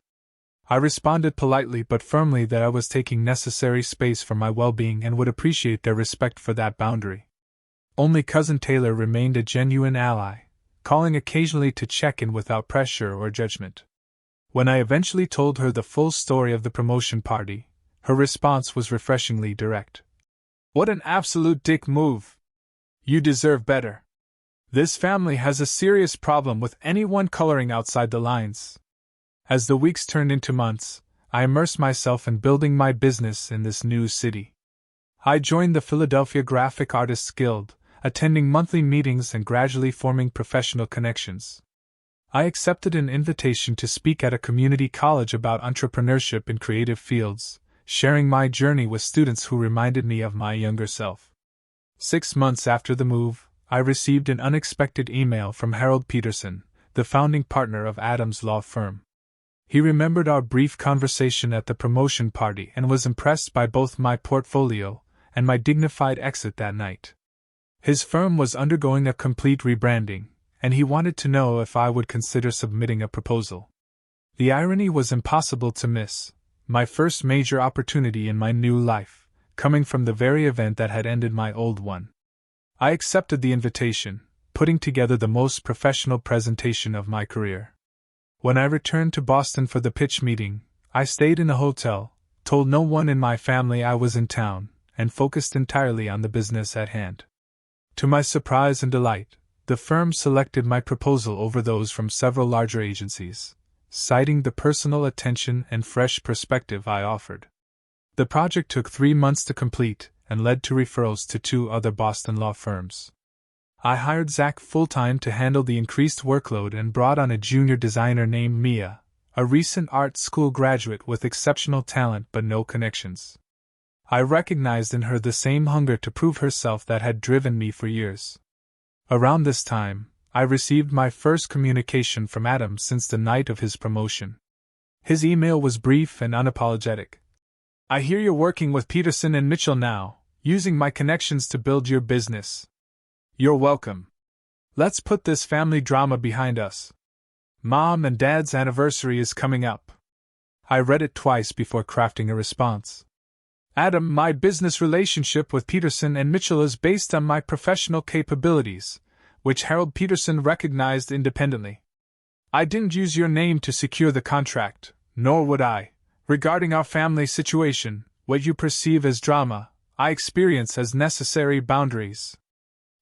I responded politely but firmly that I was taking necessary space for my well-being and would appreciate their respect for that boundary. Only Cousin Taylor remained a genuine ally, calling occasionally to check in without pressure or judgment. When I eventually told her the full story of the promotion party, her response was refreshingly direct. "What an absolute dick move! You deserve better. This family has a serious problem with anyone coloring outside the lines." As the weeks turned into months, I immersed myself in building my business in this new city. I joined the Philadelphia Graphic Artists Guild, attending monthly meetings and gradually forming professional connections. I accepted an invitation to speak at a community college about entrepreneurship in creative fields, sharing my journey with students who reminded me of my younger self. 6 months after the move, I received an unexpected email from Harold Peterson, the founding partner of Adam's law firm. He remembered our brief conversation at the promotion party and was impressed by both my portfolio and my dignified exit that night. His firm was undergoing a complete rebranding, and he wanted to know if I would consider submitting a proposal. The irony was impossible to miss: my first major opportunity in my new life, coming from the very event that had ended my old one. I accepted the invitation, putting together the most professional presentation of my career. When I returned to Boston for the pitch meeting, I stayed in a hotel, told no one in my family I was in town, and focused entirely on the business at hand. To my surprise and delight, the firm selected my proposal over those from several larger agencies, citing the personal attention and fresh perspective I offered. The project took 3 months to complete and led to referrals to 2 other Boston law firms. I hired Zach full-time to handle the increased workload and brought on a junior designer named Mia, a recent art school graduate with exceptional talent but no connections. I recognized in her the same hunger to prove herself that had driven me for years. Around this time, I received my first communication from Adam since the night of his promotion. His email was brief and unapologetic. "I hear you're working with Peterson and Mitchell now, using my connections to build your business. You're welcome. Let's put this family drama behind us. Mom and Dad's anniversary is coming up." I read it twice before crafting a response. "Adam, my business relationship with Peterson and Mitchell is based on my professional capabilities, which Harold Peterson recognized independently. I didn't use your name to secure the contract, nor would I. Regarding our family situation, what you perceive as drama, I experience as necessary boundaries.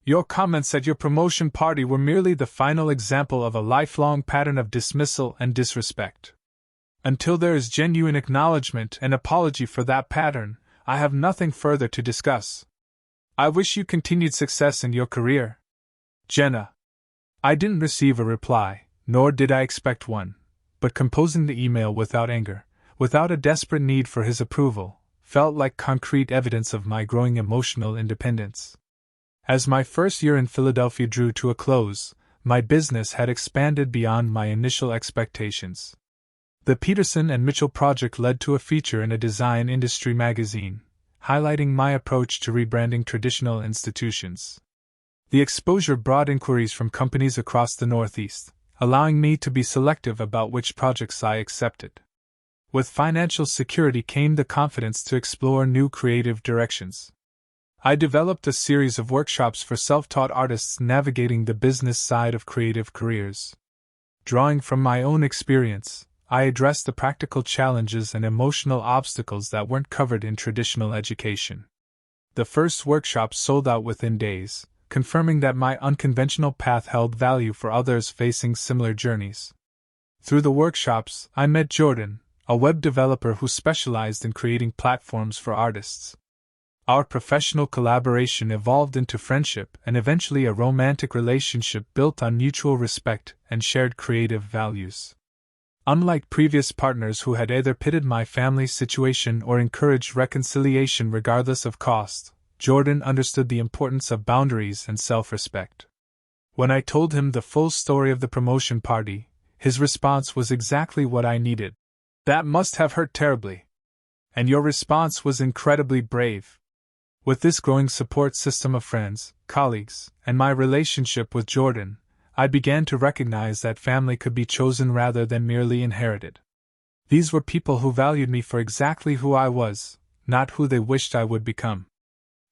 Your comments at your promotion party were merely the final example of a lifelong pattern of dismissal and disrespect. Until there is genuine acknowledgement and apology for that pattern, I have nothing further to discuss. I wish you continued success in your career. Jenna." I didn't receive a reply, nor did I expect one, but composing the email without anger, without a desperate need for his approval, felt like concrete evidence of my growing emotional independence. As my first year in Philadelphia drew to a close, my business had expanded beyond my initial expectations. The Peterson and Mitchell project led to a feature in a design industry magazine, highlighting my approach to rebranding traditional institutions. The exposure brought inquiries from companies across the Northeast, allowing me to be selective about which projects I accepted. With financial security came the confidence to explore new creative directions. I developed a series of workshops for self-taught artists navigating the business side of creative careers. Drawing from my own experience, I addressed the practical challenges and emotional obstacles that weren't covered in traditional education. The first workshop sold out within days, confirming that my unconventional path held value for others facing similar journeys. Through the workshops, I met Jordan, a web developer who specialized in creating platforms for artists. Our professional collaboration evolved into friendship and eventually a romantic relationship built on mutual respect and shared creative values. Unlike previous partners who had either pitted my family situation or encouraged reconciliation regardless of cost, Jordan understood the importance of boundaries and self-respect. When I told him the full story of the promotion party, his response was exactly what I needed. "That must have hurt terribly. And your response was incredibly brave." With this growing support system of friends, colleagues, and my relationship with Jordan, I began to recognize that family could be chosen rather than merely inherited. These were people who valued me for exactly who I was, not who they wished I would become.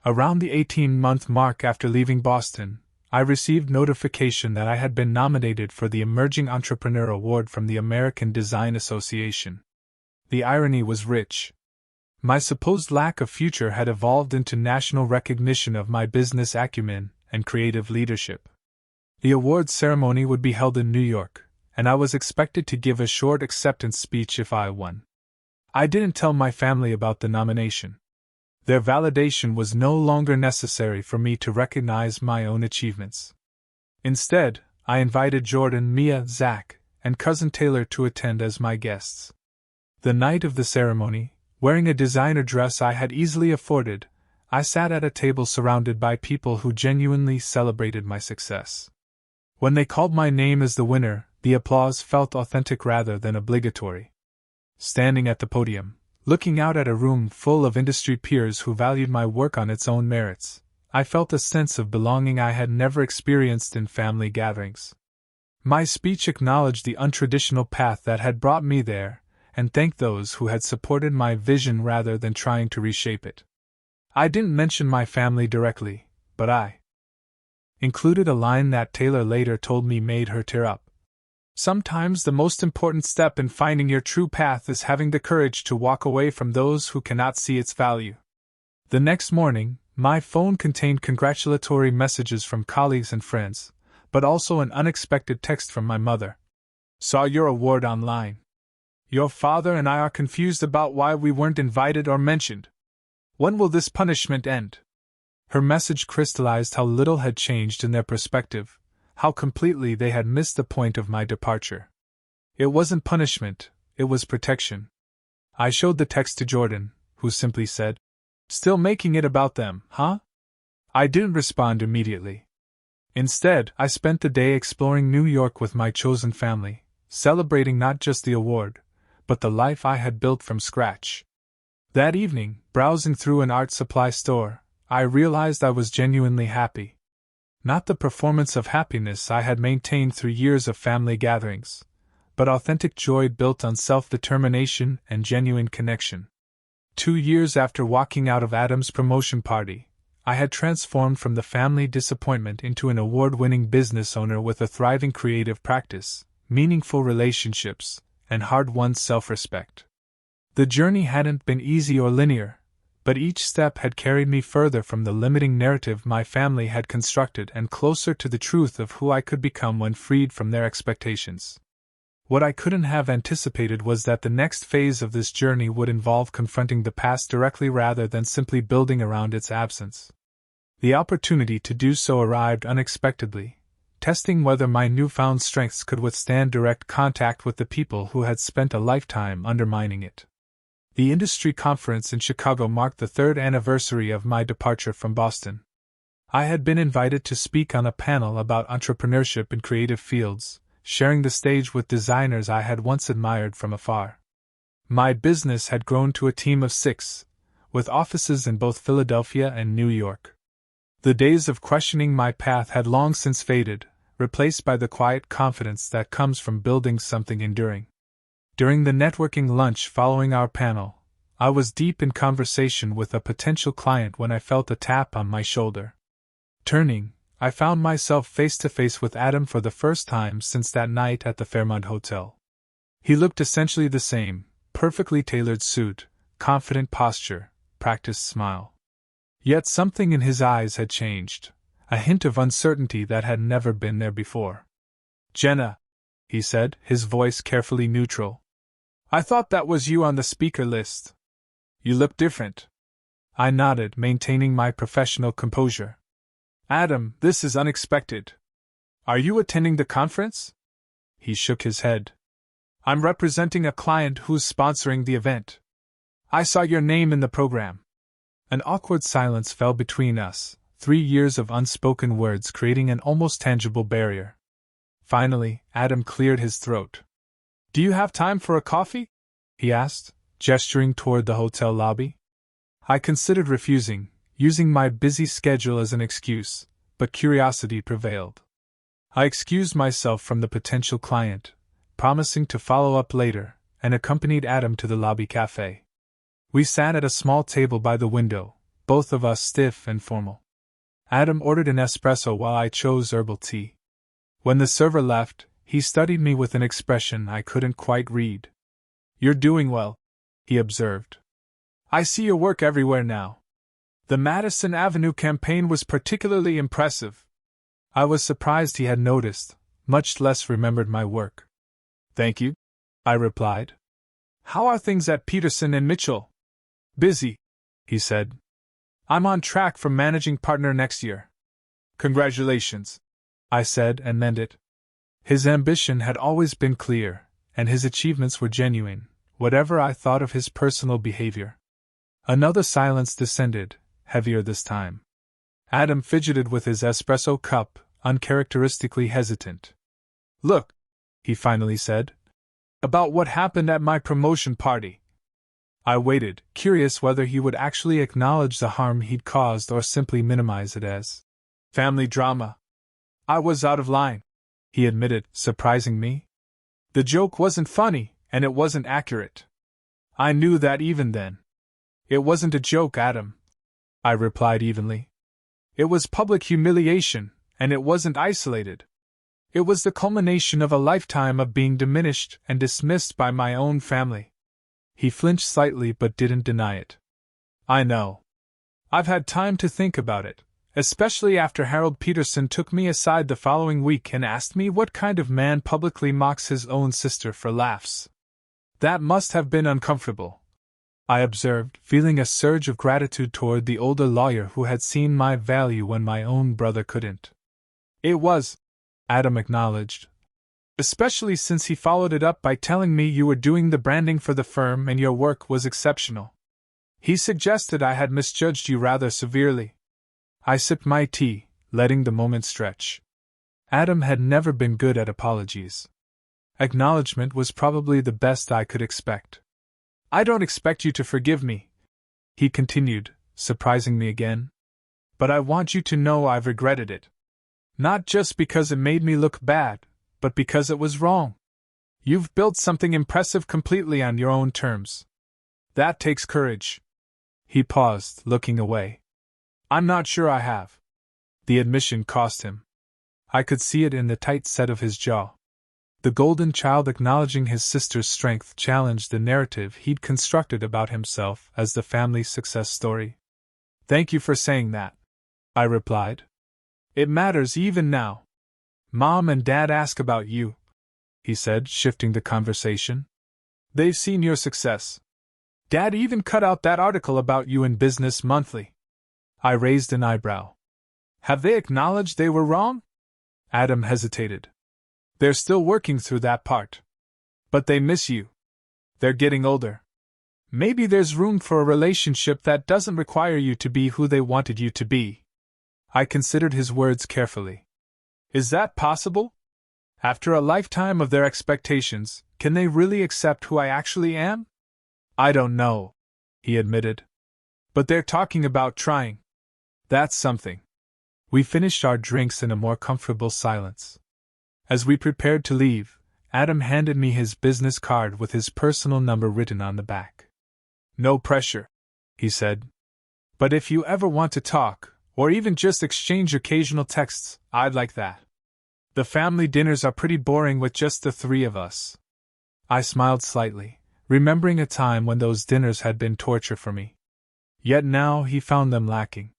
Around the 18-month mark after leaving Boston, I received notification that I had been nominated for the Emerging Entrepreneur Award from the American Design Association. The irony was rich. My supposed lack of future had evolved into national recognition of my business acumen and creative leadership. The awards ceremony would be held in New York, and I was expected to give a short acceptance speech if I won. I didn't tell my family about the nomination. Their validation was no longer necessary for me to recognize my own achievements. Instead, I invited Jordan, Mia, Zach, and cousin Taylor to attend as my guests. The night of the ceremony, wearing a designer dress I had easily afforded, I sat at a table surrounded by people who genuinely celebrated my success. When they called my name as the winner, the applause felt authentic rather than obligatory. Standing at the podium, looking out at a room full of industry peers who valued my work on its own merits, I felt a sense of belonging I had never experienced in family gatherings. My speech acknowledged the untraditional path that had brought me there, and thanked those who had supported my vision rather than trying to reshape it. I didn't mention my family directly, but I included a line that Taylor later told me made her tear up. "Sometimes the most important step in finding your true path is having the courage to walk away from those who cannot see its value." The next morning, my phone contained congratulatory messages from colleagues and friends, but also an unexpected text from my mother. "Saw your award online. Your father and I are confused about why we weren't invited or mentioned. When will this punishment end?" Her message crystallized how little had changed in their perspective, how completely they had missed the point of my departure. It wasn't punishment, it was protection. I showed the text to Jordan, who simply said, "Still making it about them, huh?" I didn't respond immediately. Instead, I spent the day exploring New York with my chosen family, celebrating not just the award, but the life I had built from scratch. That evening, browsing through an art supply store, I realized I was genuinely happy. Not the performance of happiness I had maintained through years of family gatherings, but authentic joy built on self-determination and genuine connection. 2 years after walking out of Adam's promotion party, I had transformed from the family disappointment into an award-winning business owner with a thriving creative practice, meaningful relationships, and hard-won self-respect. The journey hadn't been easy or linear, but each step had carried me further from the limiting narrative my family had constructed and closer to the truth of who I could become when freed from their expectations. What I couldn't have anticipated was that the next phase of this journey would involve confronting the past directly rather than simply building around its absence. The opportunity to do so arrived unexpectedly, testing whether my newfound strengths could withstand direct contact with the people who had spent a lifetime undermining it. The industry conference in Chicago marked the 3rd anniversary of my departure from Boston. I had been invited to speak on a panel about entrepreneurship in creative fields, sharing the stage with designers I had once admired from afar. My business had grown to a team of 6, with offices in both Philadelphia and New York. The days of questioning my path had long since faded, replaced by the quiet confidence that comes from building something enduring. During the networking lunch following our panel, I was deep in conversation with a potential client when I felt a tap on my shoulder. Turning, I found myself face to face with Adam for the first time since that night at the Fairmont Hotel. He looked essentially the same, perfectly tailored suit, confident posture, practiced smile. Yet something in his eyes had changed, a hint of uncertainty that had never been there before. "Jenna," he said, his voice carefully neutral. "I thought that was you on the speaker list. You look different." I nodded, maintaining my professional composure. "Adam, this is unexpected. Are you attending the conference?" He shook his head. "I'm representing a client who's sponsoring the event. I saw your name in the program." An awkward silence fell between us, 3 years of unspoken words creating an almost tangible barrier. Finally, Adam cleared his throat. "Do you have time for a coffee?" he asked, gesturing toward the hotel lobby. I considered refusing, using my busy schedule as an excuse, but curiosity prevailed. I excused myself from the potential client, promising to follow up later, and accompanied Adam to the lobby cafe. We sat at a small table by the window, both of us stiff and formal. Adam ordered an espresso while I chose herbal tea. When the server left, he studied me with an expression I couldn't quite read. "You're doing well," he observed. "I see your work everywhere now. The Madison Avenue campaign was particularly impressive." I was surprised he had noticed, much less remembered my work. "Thank you," I replied. "How are things at Peterson and Mitchell?" "Busy," he said. "I'm on track for managing partner next year." "Congratulations," I said and meant it. His ambition had always been clear, and his achievements were genuine, whatever I thought of his personal behavior. Another silence descended, heavier this time. Adam fidgeted with his espresso cup, uncharacteristically hesitant. "Look," he finally said, "about what happened at my promotion party." I waited, curious whether he would actually acknowledge the harm he'd caused or simply minimize it as family drama. "I was out of line," he admitted, surprising me. "The joke wasn't funny, and it wasn't accurate. I knew that even then." "It wasn't a joke, Adam," I replied evenly. "It was public humiliation, and it wasn't isolated. It was the culmination of a lifetime of being diminished and dismissed by my own family." He flinched slightly but didn't deny it. "I know. I've had time to think about it, especially after Harold Peterson took me aside the following week and asked me what kind of man publicly mocks his own sister for laughs. That must have been uncomfortable," I observed, feeling a surge of gratitude toward the older lawyer who had seen my value when my own brother couldn't. "It was," Adam acknowledged. "Especially since he followed it up by telling me you were doing the branding for the firm and your work was exceptional. He suggested I had misjudged you rather severely." I sipped my tea, letting the moment stretch. Adam had never been good at apologies. Acknowledgement was probably the best I could expect. "I don't expect you to forgive me," he continued, surprising me again. "But I want you to know I've regretted it. Not just because it made me look bad, but because it was wrong. You've built something impressive completely on your own terms. That takes courage." He paused, looking away. "I'm not sure I have." The admission cost him. I could see it in the tight set of his jaw. The golden child acknowledging his sister's strength challenged the narrative he'd constructed about himself as the family success story. "Thank you for saying that," I replied. "It matters even now. Mom and Dad ask about you," he said, shifting the conversation. "They've seen your success. Dad even cut out that article about you in Business Monthly." I raised an eyebrow. "Have they acknowledged they were wrong?" Adam hesitated. They're still working through that part. But they miss you. They're getting older. Maybe there's room for a relationship that doesn't require you to be who they wanted you to be. I considered his words carefully. Is that possible? After a lifetime of their expectations, can they really accept who I actually am? I don't know, he admitted. But they're talking about trying. That's something. We finished our drinks in a more comfortable silence. As we prepared to leave, Adam handed me his business card with his personal number written on the back. No pressure, he said. But if you ever want to talk, or even just exchange occasional texts, I'd like that. The family dinners are pretty boring with just the three of us. I smiled slightly, remembering a time when those dinners had been torture for me. Yet now he found them lacking.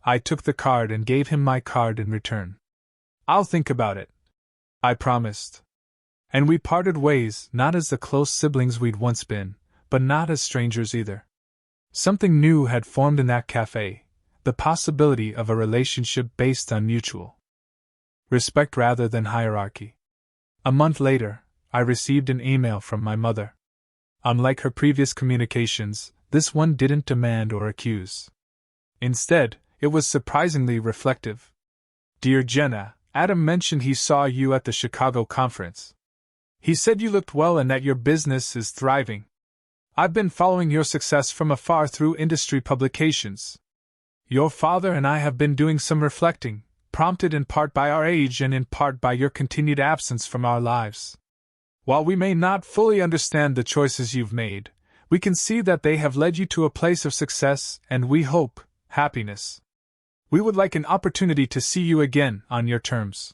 I took the card and gave him my card in return. I'll think about it, I promised. And we parted ways, not as the close siblings we'd once been, but not as strangers either. Something new had formed in that cafe, the possibility of a relationship based on mutual respect rather than hierarchy. A month later, I received an email from my mother. Unlike her previous communications, this one didn't demand or accuse. Instead, it was surprisingly reflective. Dear Jenna, Adam mentioned he saw you at the Chicago conference. He said you looked well and that your business is thriving. I've been following your success from afar through industry publications. Your father and I have been doing some reflecting, prompted in part by our age and in part by your continued absence from our lives. While we may not fully understand the choices you've made, we can see that they have led you to a place of success and, we hope, happiness. We would like an opportunity to see you again on your terms.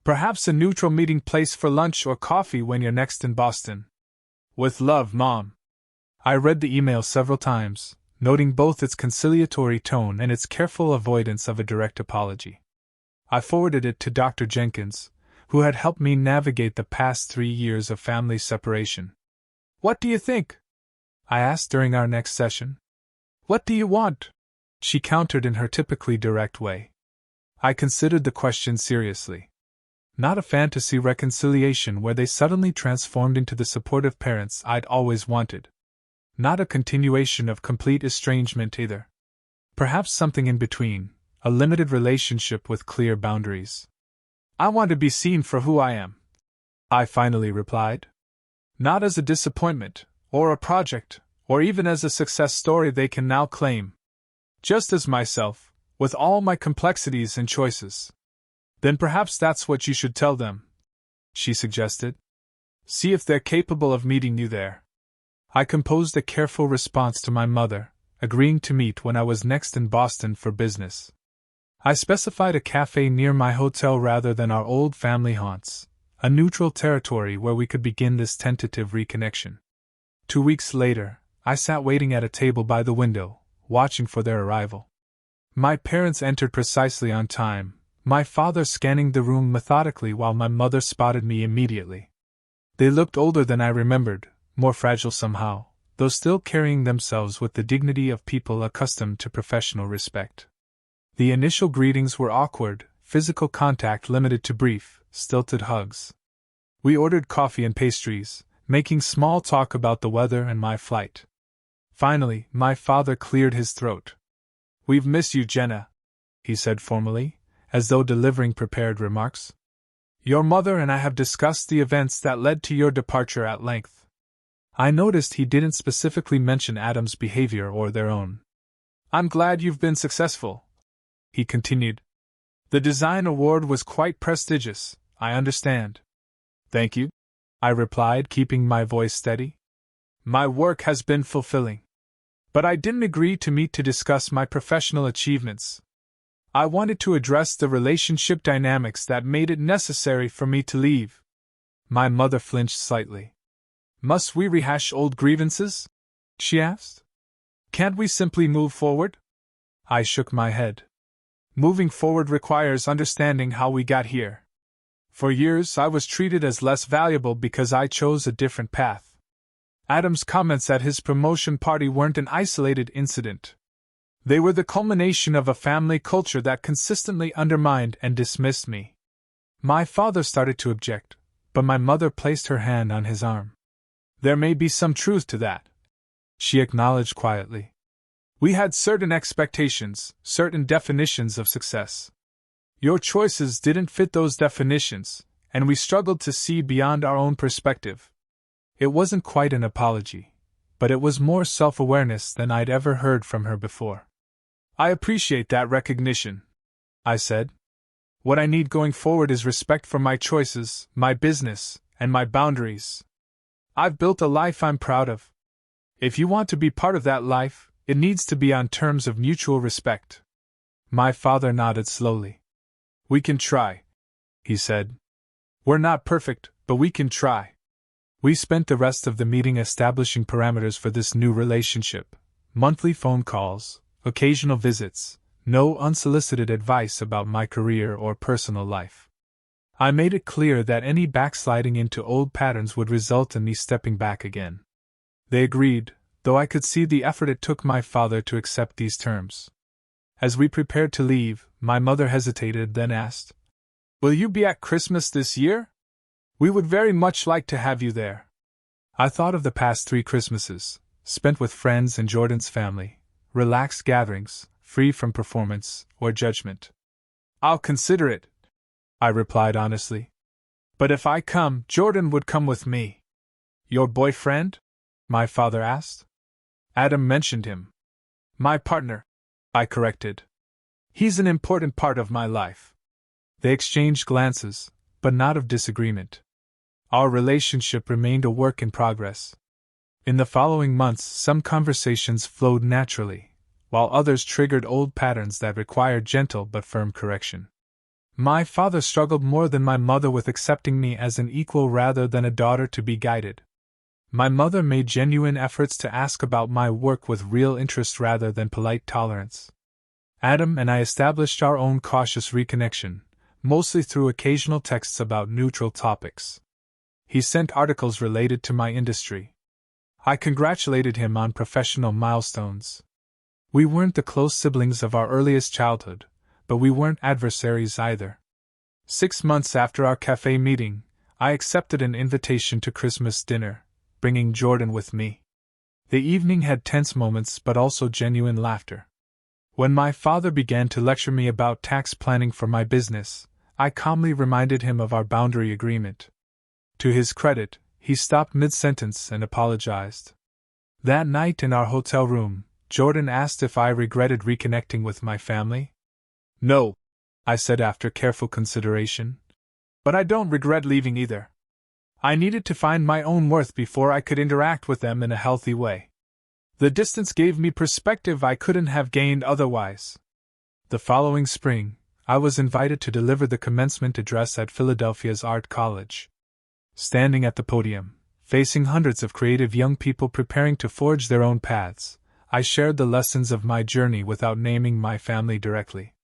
Perhaps a neutral meeting place for lunch or coffee when you're next in Boston. With love, Mom. I read the email several times, noting both its conciliatory tone and its careful avoidance of a direct apology. I forwarded it to Dr. Jenkins, who had helped me navigate the past 3 years of family separation. What do you think? I asked during our next session. What do you want? She countered in her typically direct way. I considered the question seriously. Not a fantasy reconciliation where they suddenly transformed into the supportive parents I'd always wanted. Not a continuation of complete estrangement either. Perhaps something in between, a limited relationship with clear boundaries. I want to be seen for who I am, I finally replied. Not as a disappointment, or a project, or even as a success story they can now claim. Just as myself, with all my complexities and choices. Then perhaps that's what you should tell them, she suggested. See if they're capable of meeting you there. I composed a careful response to my mother, agreeing to meet when I was next in Boston for business. I specified a cafe near my hotel rather than our old family haunts, a neutral territory where we could begin this tentative reconnection. 2 weeks later, I sat waiting at a table by the window, watching for their arrival. My parents entered precisely on time, my father scanning the room methodically while my mother spotted me immediately. They looked older than I remembered, more fragile somehow, though still carrying themselves with the dignity of people accustomed to professional respect. The initial greetings were awkward, physical contact limited to brief, stilted hugs. We ordered coffee and pastries, making small talk about the weather and my flight. Finally, my father cleared his throat. We've missed you, Jenna, he said formally, as though delivering prepared remarks. Your mother and I have discussed the events that led to your departure at length. I noticed he didn't specifically mention Adam's behavior or their own. I'm glad you've been successful, he continued. The design award was quite prestigious, I understand. Thank you, I replied, keeping my voice steady. My work has been fulfilling. But I didn't agree to meet to discuss my professional achievements. I wanted to address the relationship dynamics that made it necessary for me to leave. My mother flinched slightly. Must we rehash old grievances? She asked. Can't we simply move forward? I shook my head. Moving forward requires understanding how we got here. For years I was treated as less valuable because I chose a different path. Adam's comments at his promotion party weren't an isolated incident. They were the culmination of a family culture that consistently undermined and dismissed me. My father started to object, but my mother placed her hand on his arm. There may be some truth to that, she acknowledged quietly. We had certain expectations, certain definitions of success. Your choices didn't fit those definitions, and we struggled to see beyond our own perspective. It wasn't quite an apology, but it was more self-awareness than I'd ever heard from her before. I appreciate that recognition, I said. What I need going forward is respect for my choices, my business, and my boundaries. I've built a life I'm proud of. If you want to be part of that life, it needs to be on terms of mutual respect. My father nodded slowly. We can try, he said. We're not perfect, but we can try. We spent the rest of the meeting establishing parameters for this new relationship. Monthly phone calls, occasional visits, no unsolicited advice about my career or personal life. I made it clear that any backsliding into old patterns would result in me stepping back again. They agreed, though I could see the effort it took my father to accept these terms. As we prepared to leave, my mother hesitated, then asked, Will you be at Christmas this year? We would very much like to have you there. I thought of the past 3 Christmases, spent with friends and Jordan's family, relaxed gatherings, free from performance or judgment. I'll consider it, I replied honestly. But if I come, Jordan would come with me. Your boyfriend? My father asked. Adam mentioned him. My partner, I corrected. He's an important part of my life. They exchanged glances, but not of disagreement. Our relationship remained a work in progress. In the following months, some conversations flowed naturally, while others triggered old patterns that required gentle but firm correction. My father struggled more than my mother with accepting me as an equal rather than a daughter to be guided. My mother made genuine efforts to ask about my work with real interest rather than polite tolerance. Adam and I established our own cautious reconnection, mostly through occasional texts about neutral topics. He sent articles related to my industry. I congratulated him on professional milestones. We weren't the close siblings of our earliest childhood, but we weren't adversaries either. 6 months after our cafe meeting, I accepted an invitation to Christmas dinner, bringing Jordan with me. The evening had tense moments but also genuine laughter. When my father began to lecture me about tax planning for my business, I calmly reminded him of our boundary agreement. To his credit, he stopped mid-sentence and apologized. That night in our hotel room, Jordan asked if I regretted reconnecting with my family. No, I said after careful consideration. But I don't regret leaving either. I needed to find my own worth before I could interact with them in a healthy way. The distance gave me perspective I couldn't have gained otherwise. The following spring, I was invited to deliver the commencement address at Philadelphia's Art College. Standing at the podium, facing hundreds of creative young people preparing to forge their own paths, I shared the lessons of my journey without naming my family directly.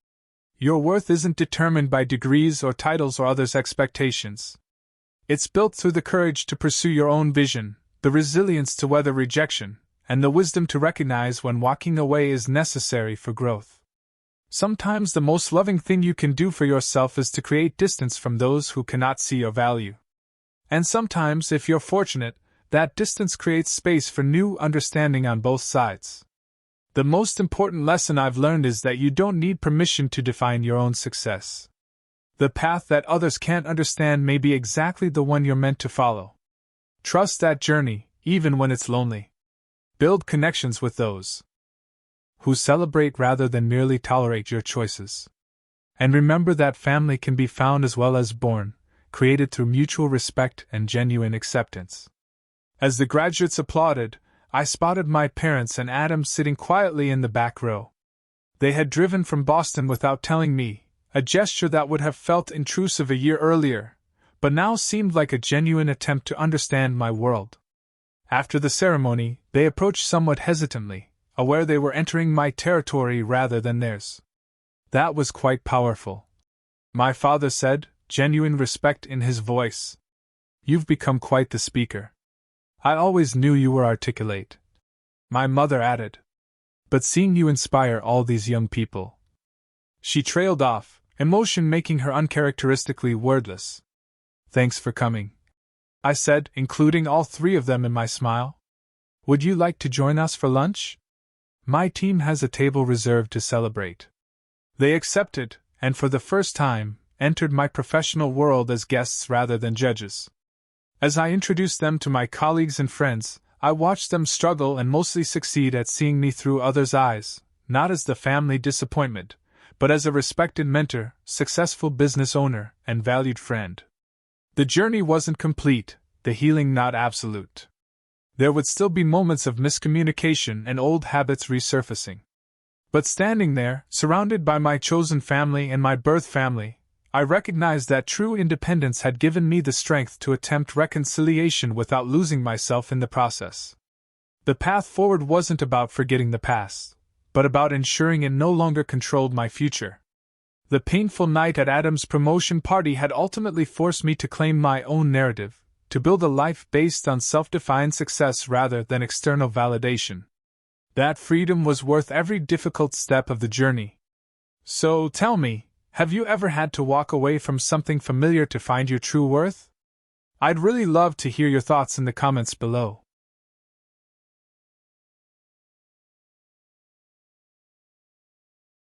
Your worth isn't determined by degrees or titles or others' expectations. It's built through the courage to pursue your own vision, the resilience to weather rejection, and the wisdom to recognize when walking away is necessary for growth. Sometimes the most loving thing you can do for yourself is to create distance from those who cannot see your value. And sometimes, if you're fortunate, that distance creates space for new understanding on both sides. The most important lesson I've learned is that you don't need permission to define your own success. The path that others can't understand may be exactly the one you're meant to follow. Trust that journey, even when it's lonely. Build connections with those who celebrate rather than merely tolerate your choices. And remember that family can be found as well as born, created through mutual respect and genuine acceptance. As the graduates applauded, I spotted my parents and Adam sitting quietly in the back row. They had driven from Boston without telling me, a gesture that would have felt intrusive a year earlier, but now seemed like a genuine attempt to understand my world. After the ceremony, they approached somewhat hesitantly, aware they were entering my territory rather than theirs. That was quite powerful. My father said, genuine respect in his voice. You've become quite the speaker. I always knew you were articulate. My mother added. But seeing you inspire all these young people. She trailed off, emotion making her uncharacteristically wordless. "Thanks for coming," I said, including all three of them in my smile. "Would you like to join us for lunch? My team has a table reserved to celebrate." They accepted, and for the first time, entered my professional world as guests rather than judges. As I introduced them to my colleagues and friends, I watched them struggle and mostly succeed at seeing me through others' eyes, not as the family disappointment, but as a respected mentor, successful business owner, and valued friend. The journey wasn't complete, the healing not absolute. There would still be moments of miscommunication and old habits resurfacing. But standing there, surrounded by my chosen family and my birth family, I recognized that true independence had given me the strength to attempt reconciliation without losing myself in the process. The path forward wasn't about forgetting the past, but about ensuring it no longer controlled my future. The painful night at Adam's promotion party had ultimately forced me to claim my own narrative, to build a life based on self-defined success rather than external validation. That freedom was worth every difficult step of the journey. So tell me, have you ever had to walk away from something familiar to find your true worth? I'd really love to hear your thoughts in the comments below.